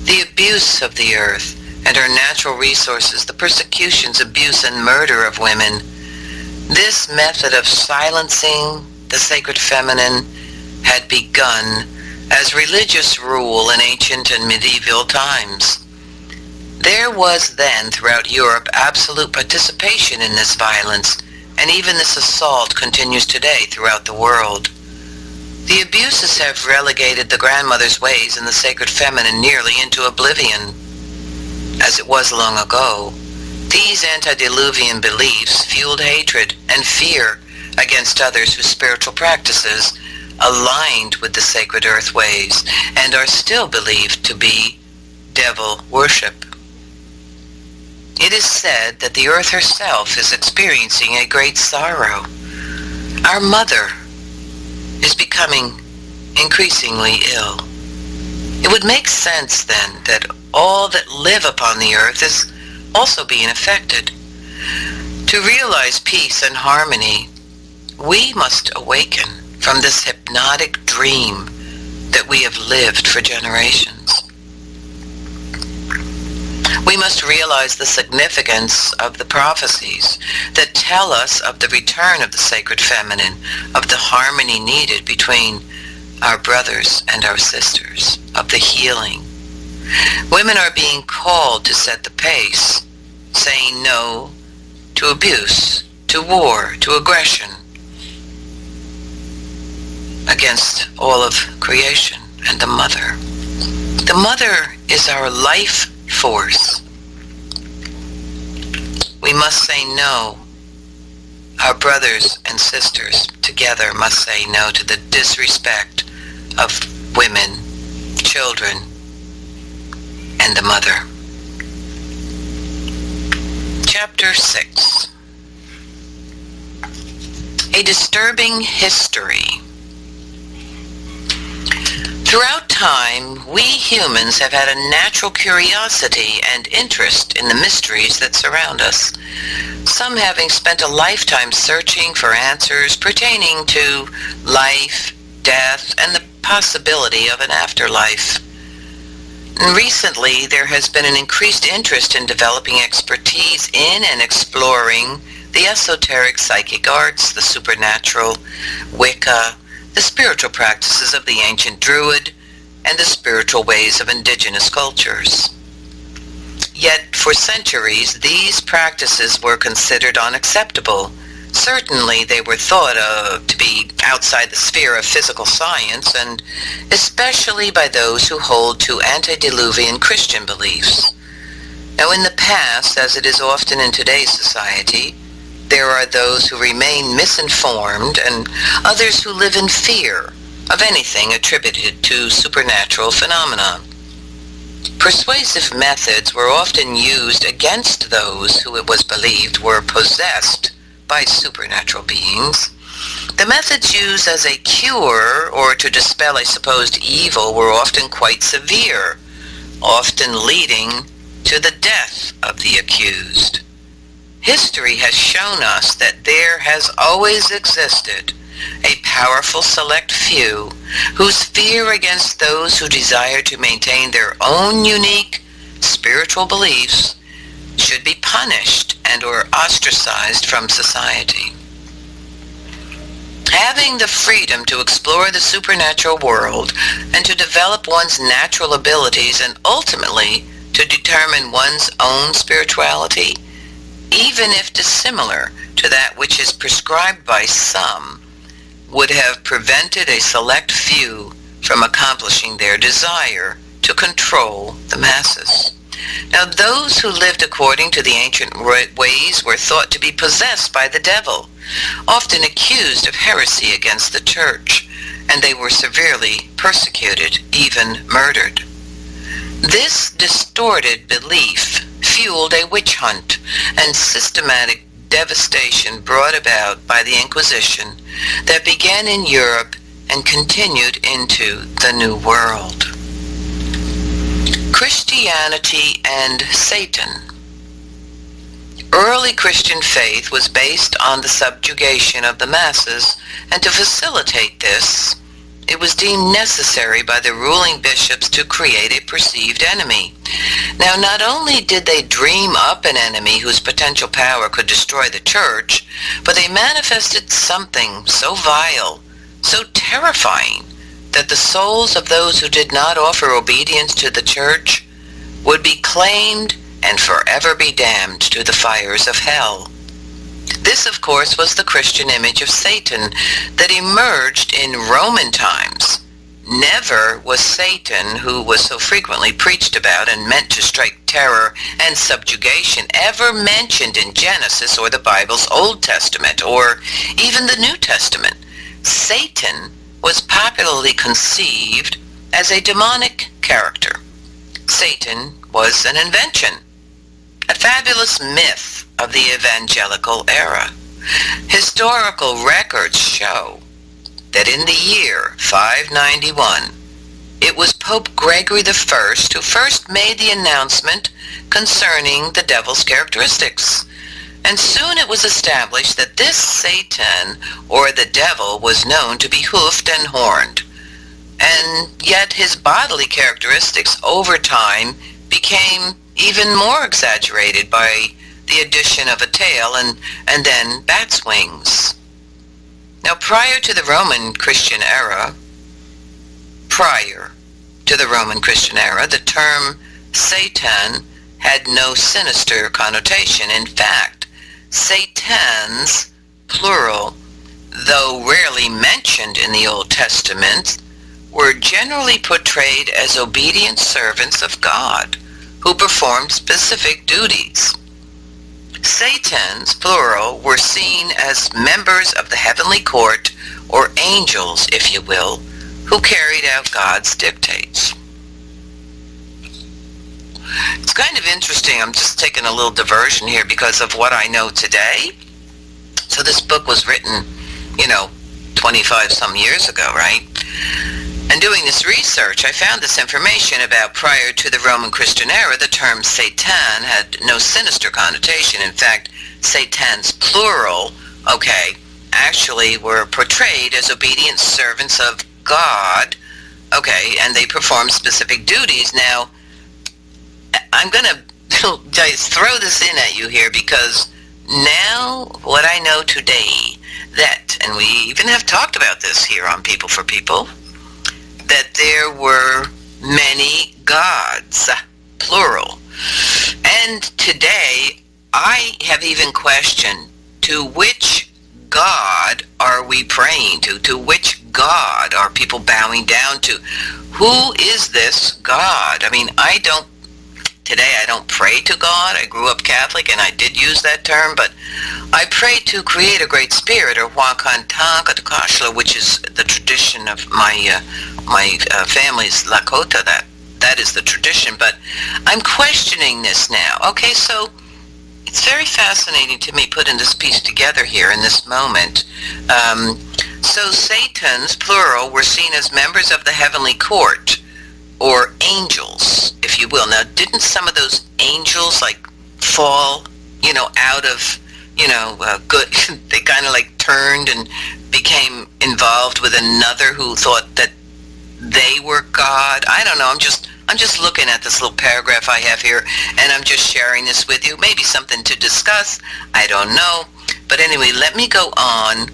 The abuse of the earth and our natural resources, the persecutions, abuse, and murder of women. This method of silencing the sacred feminine had begun as religious rule in ancient and medieval times. There was then throughout Europe absolute participation in this violence, and even this assault continues today throughout the world. The abuses have relegated the grandmother's ways and the sacred feminine nearly into oblivion. As it was long ago, these antediluvian beliefs fueled hatred and fear against others whose spiritual practices aligned with the sacred earth ways and are still believed to be devil worship. It is said that the earth herself is experiencing a great sorrow. Our mother is becoming increasingly ill. It would make sense then that all that live upon the earth is also being affected. To realize peace and harmony, we must awaken from this hypnotic dream that we have lived for generations. We must realize the significance of the prophecies that tell us of the return of the sacred feminine, of the harmony needed between our brothers and our sisters, of the healing. Women are being called to set the pace, saying no to abuse, to war, to aggression against all of creation and the mother. The mother is our life force. We must say no. Our brothers and sisters together must say no to the disrespect of women, children, and the mother. Chapter 6. A disturbing history. Throughout time, we humans have had a natural curiosity and interest in the mysteries that surround us, some having spent a lifetime searching for answers pertaining to life, death, and the possibility of an afterlife. And recently, there has been an increased interest in developing expertise in and exploring the esoteric psychic arts, the supernatural, Wicca, the spiritual practices of the ancient Druid, and the spiritual ways of indigenous cultures. Yet, for centuries, these practices were considered unacceptable. Certainly, they were thought of to be outside the sphere of physical science, and especially by those who hold to antediluvian Christian beliefs. Now, in the past, as it is often in today's society, there are those who remain misinformed and others who live in fear of anything attributed to supernatural phenomena. Persuasive methods were often used against those who it was believed were possessed by supernatural beings. The methods used as a cure or to dispel a supposed evil were often quite severe, often leading to the death of the accused. History has shown us that there has always existed a powerful select few whose fear against those who desire to maintain their own unique spiritual beliefs should be punished and or ostracized from society. Having the freedom to explore the supernatural world and to develop one's natural abilities and ultimately to determine one's own spirituality, even if dissimilar to that which is prescribed by some, would have prevented a select few from accomplishing their desire to control the masses. Now, those who lived according to the ancient ways were thought to be possessed by the devil, often accused of heresy against the church, and they were severely persecuted, even murdered. This distorted belief fueled a witch hunt and systematic devastation brought about by the Inquisition that began in Europe and continued into the New World. Christianity and Satan. Early Christian faith was based on the subjugation of the masses, and to facilitate this, it was deemed necessary by the ruling bishops to create a perceived enemy. Now, not only did they dream up an enemy whose potential power could destroy the church, but they manifested something so vile, so terrifying, that the souls of those who did not offer obedience to the church would be claimed and forever be damned to the fires of hell. This, of course, was the Christian image of Satan that emerged in Roman times. Never was Satan, who was so frequently preached about and meant to strike terror and subjugation, ever mentioned in Genesis or the Bible's Old Testament or even the New Testament. Satan was popularly conceived as a demonic character. Satan was an invention, a fabulous myth of the evangelical era. Historical records show that in the year 591, it was Pope Gregory I who first made the announcement concerning the devil's characteristics. And soon it was established that this Satan, or the devil, was known to be hoofed and horned. And yet his bodily characteristics over time became even more exaggerated by the addition of a tail and then bat's wings. Now, prior to the Roman Christian era, the term Satan had no sinister connotation. In fact, Satans, plural, though rarely mentioned in the Old Testament, were generally portrayed as obedient servants of God who performed specific duties. Satans, plural, were seen as members of the heavenly court, or angels, if you will, who carried out God's dictates. It's kind of interesting. I'm just taking a little diversion here because of what I know today. So this book was written, 25 some years ago, right? And doing this research, I found this information about prior to the Roman Christian era, the term Satan had no sinister connotation. In fact, Satans, plural, actually were portrayed as obedient servants of God, and they performed specific duties. Now, I'm going to just throw this in at you here because now what I know today, and we even have talked about this here on People for People, that there were many gods, plural. And today, I have even questioned, to which God are we praying to? To which God are people bowing down to? Who is this God? Today I don't pray to God. I grew up Catholic and I did use that term, but I pray to Creator Great Spirit, or Huacantancatacashla, which is the tradition of my family's Lakota. That is the tradition, but I'm questioning this now. So it's very fascinating to me putting this piece together here in this moment. So Satans, plural, were seen as members of the heavenly court, or angels, if you will. Now, didn't some of those angels fall, out of, good, they kind of turned and became involved with another who thought that they were God? I don't know. I'm just looking at this little paragraph I have here, and I'm just sharing this with you. Maybe something to discuss. I don't know. But anyway, let me go on.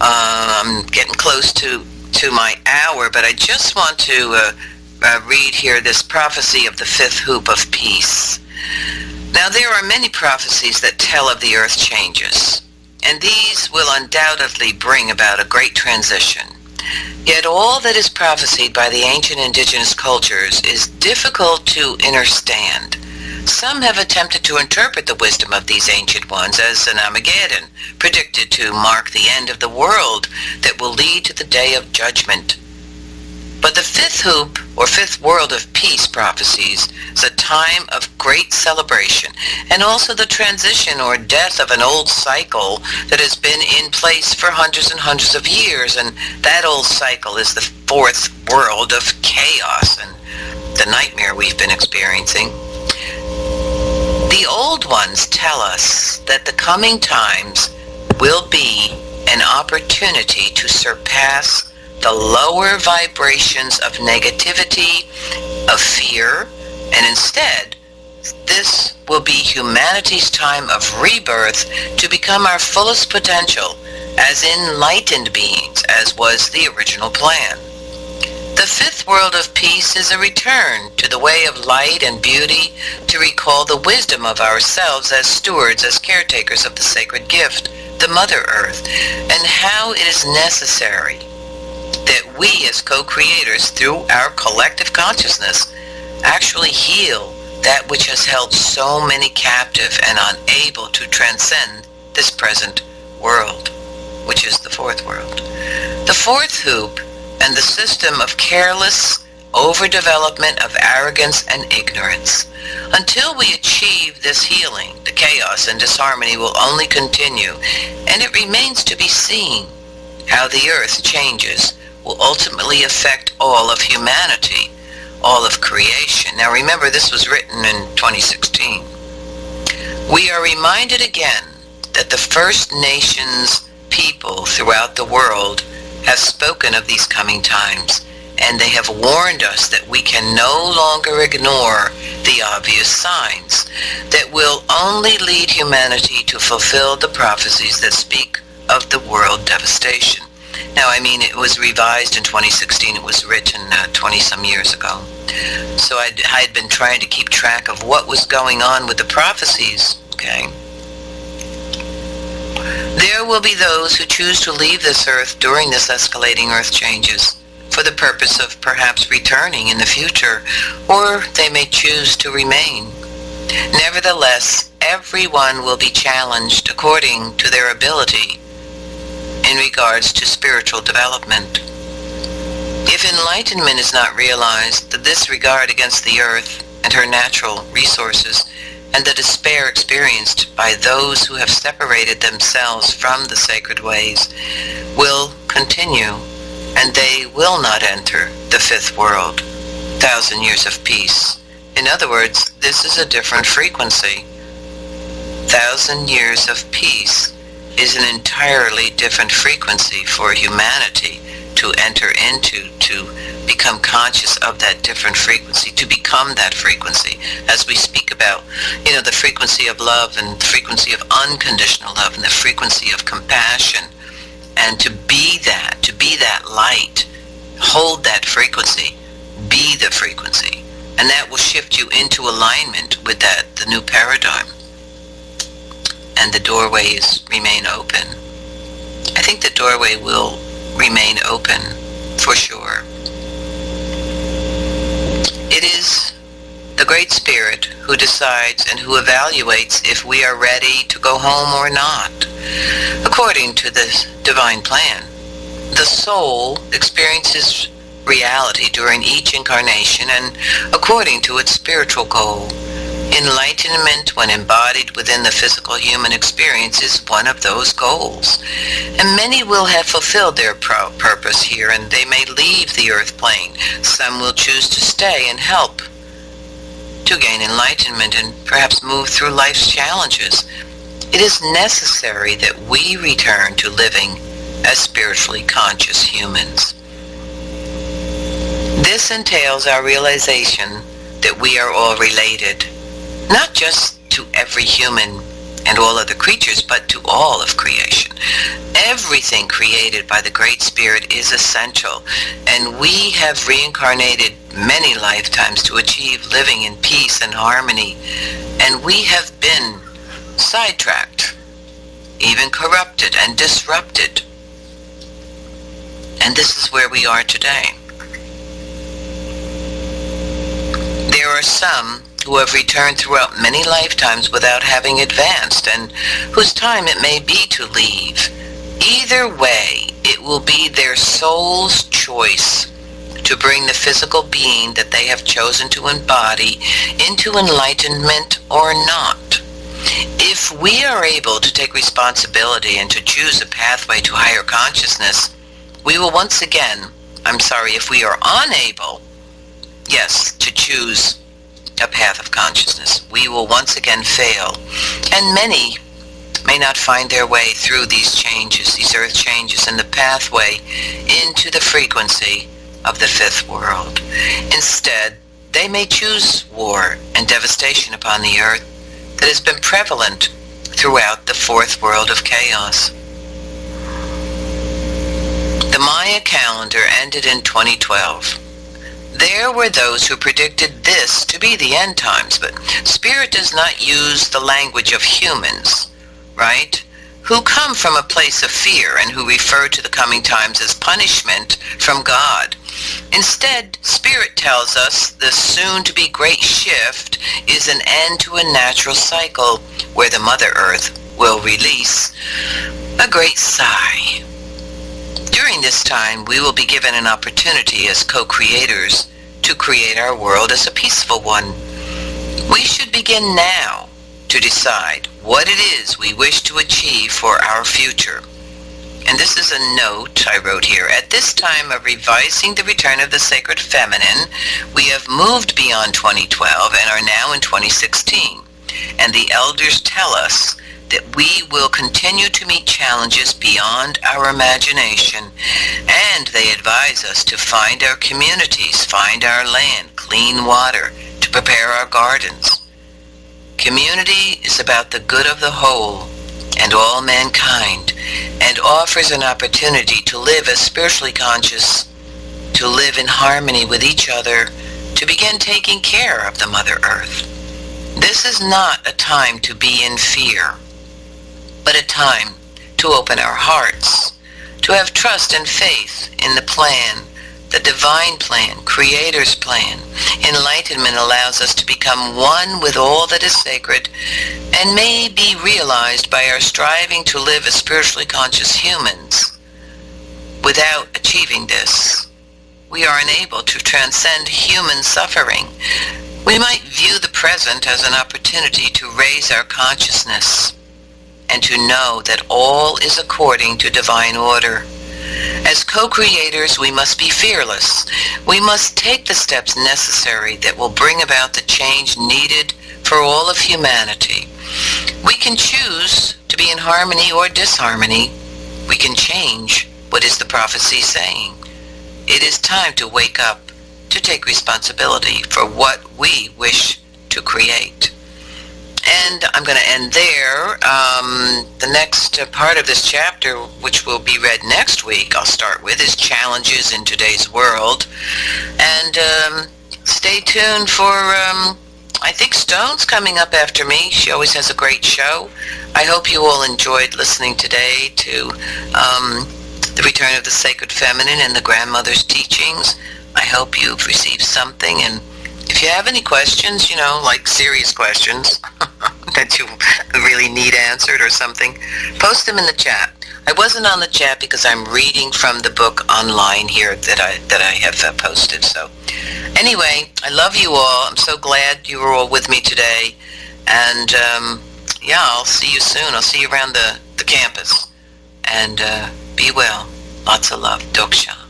I'm getting close to my hour, but I just want to read here this prophecy of the fifth hoop of peace. Now, there are many prophecies that tell of the earth changes, and these will undoubtedly bring about a great transition. Yet all that is prophesied by the ancient indigenous cultures is difficult to understand, Some have attempted to interpret the wisdom of these ancient ones as an Armageddon, predicted to mark the end of the world that will lead to the day of judgment. But the fifth hoop, or fifth world of peace prophecies, is a time of great celebration, and also the transition or death of an old cycle that has been in place for hundreds and hundreds of years, and that old cycle is the fourth world of chaos and the nightmare we've been experiencing. The old ones tell us that the coming times will be an opportunity to surpass the lower vibrations of negativity, of fear, and instead, this will be humanity's time of rebirth to become our fullest potential as enlightened beings, as was the original plan. The fifth world of peace is a return to the way of light and beauty, to recall the wisdom of ourselves as stewards, as caretakers of the sacred gift, the Mother Earth, and how it is necessary that we as co-creators, through our collective consciousness, actually heal that which has held so many captive and unable to transcend this present world, which is the fourth world. The fourth hoop and the system of careless overdevelopment, of arrogance and ignorance. Until we achieve this healing, the chaos and disharmony will only continue, and it remains to be seen how the earth changes will ultimately affect all of humanity, all of creation. Now remember, this was written in 2016. We are reminded again that the First Nations people throughout the world have spoken of these coming times, and they have warned us that we can no longer ignore the obvious signs that will only lead humanity to fulfill the prophecies that speak of the world devastation. Now, I mean, it was revised in 2016. It was written 20-some years ago. So I had been trying to keep track of what was going on with the prophecies, okay? There will be those who choose to leave this earth during this escalating earth changes for the purpose of perhaps returning in the future, or they may choose to remain. Nevertheless, everyone will be challenged according to their ability in regards to spiritual development. If enlightenment is not realized, the disregard against the earth and her natural resources, and the despair experienced by those who have separated themselves from the sacred ways, will continue, and they will not enter the fifth world, 1,000 years of peace. In other words, this is a different frequency. 1,000 years of peace is an entirely different frequency for humanity to enter into, to become conscious of that different frequency, to become that frequency. As we speak about, the frequency of love and the frequency of unconditional love and the frequency of compassion, and to be that light, hold that frequency, be the frequency, and that will shift you into alignment with the new paradigm. And the doorways remain open. I think the doorway will remain open for sure. It is the Great Spirit who decides and who evaluates if we are ready to go home or not. According to the divine plan, the soul experiences reality during each incarnation and according to its spiritual goal. Enlightenment, when embodied within the physical human experience, is one of those goals. And many will have fulfilled their purpose here, and they may leave the earth plane. Some will choose to stay and help to gain enlightenment and perhaps move through life's challenges. It is necessary that we return to living as spiritually conscious humans. This entails our realization that we are all related, not just to every human and all other creatures, but to all of creation. Everything created by the Great Spirit is essential, and we have reincarnated many lifetimes to achieve living in peace and harmony, and we have been sidetracked, even corrupted and disrupted. And this is where we are today. There are some who have returned throughout many lifetimes without having advanced, and whose time it may be to leave. Either way, it will be their soul's choice to bring the physical being that they have chosen to embody into enlightenment or not. If we are able to take responsibility and to choose a pathway to higher consciousness, we will once again, if we are unable, to choose a path of consciousness, we will once again fail. And many may not find their way through these changes, these earth changes, and the pathway into the frequency of the fifth world. Instead, they may choose war and devastation upon the earth that has been prevalent throughout the fourth world of chaos. The Maya calendar ended in 2012. There were those who predicted this to be the end times, but Spirit does not use the language of humans, right? Who come from a place of fear and who refer to the coming times as punishment from God. Instead, Spirit tells us the soon-to-be great shift is an end to a natural cycle where the Mother Earth will release a great sigh. During this time, we will be given an opportunity as co-creators to create our world as a peaceful one. We should begin now to decide what it is we wish to achieve for our future. And this is a note I wrote here. At this time of revising the return of the sacred feminine, we have moved beyond 2012 and are now in 2016. And the elders tell us that we will continue to meet challenges beyond our imagination, and they advise us to find our communities, find our land, clean water, to prepare our gardens. Community is about the good of the whole and all mankind, and offers an opportunity to live as spiritually conscious, to live in harmony with each other, to begin taking care of the Mother Earth. This is not a time to be in fear, but a time to open our hearts, to have trust and faith in the plan, the divine plan, Creator's plan. Enlightenment allows us to become one with all that is sacred and may be realized by our striving to live as spiritually conscious humans. Without achieving this, we are unable to transcend human suffering. We might view the present as an opportunity to raise our consciousness and to know that all is according to divine order. As co-creators, we must be fearless. We must take the steps necessary that will bring about the change needed for all of humanity. We can choose to be in harmony or disharmony. We can change what is the prophecy saying. It is time to wake up, to take responsibility for what we wish to create. And I'm going to end there. The next part of this chapter, which will be read next week, I'll start with, is Challenges in Today's World. And stay tuned for, I think Stone's coming up after me. She always has a great show. I hope you all enjoyed listening today to the Return of the Sacred Feminine and the Grandmother's teachings. I hope you've received something, and if you have any questions, like serious questions that you really need answered or something, post them in the chat. I wasn't on the chat because I'm reading from the book online here that I have posted. So anyway, I love you all. I'm so glad you were all with me today. And I'll see you soon. I'll see you around the campus. And be well. Lots of love. Doksha.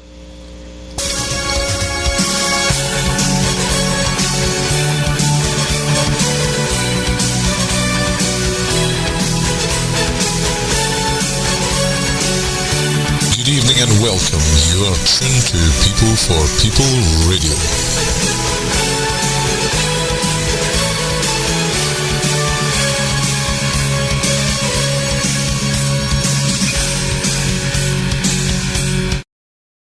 Good evening and welcome. You are listening to People for People Radio.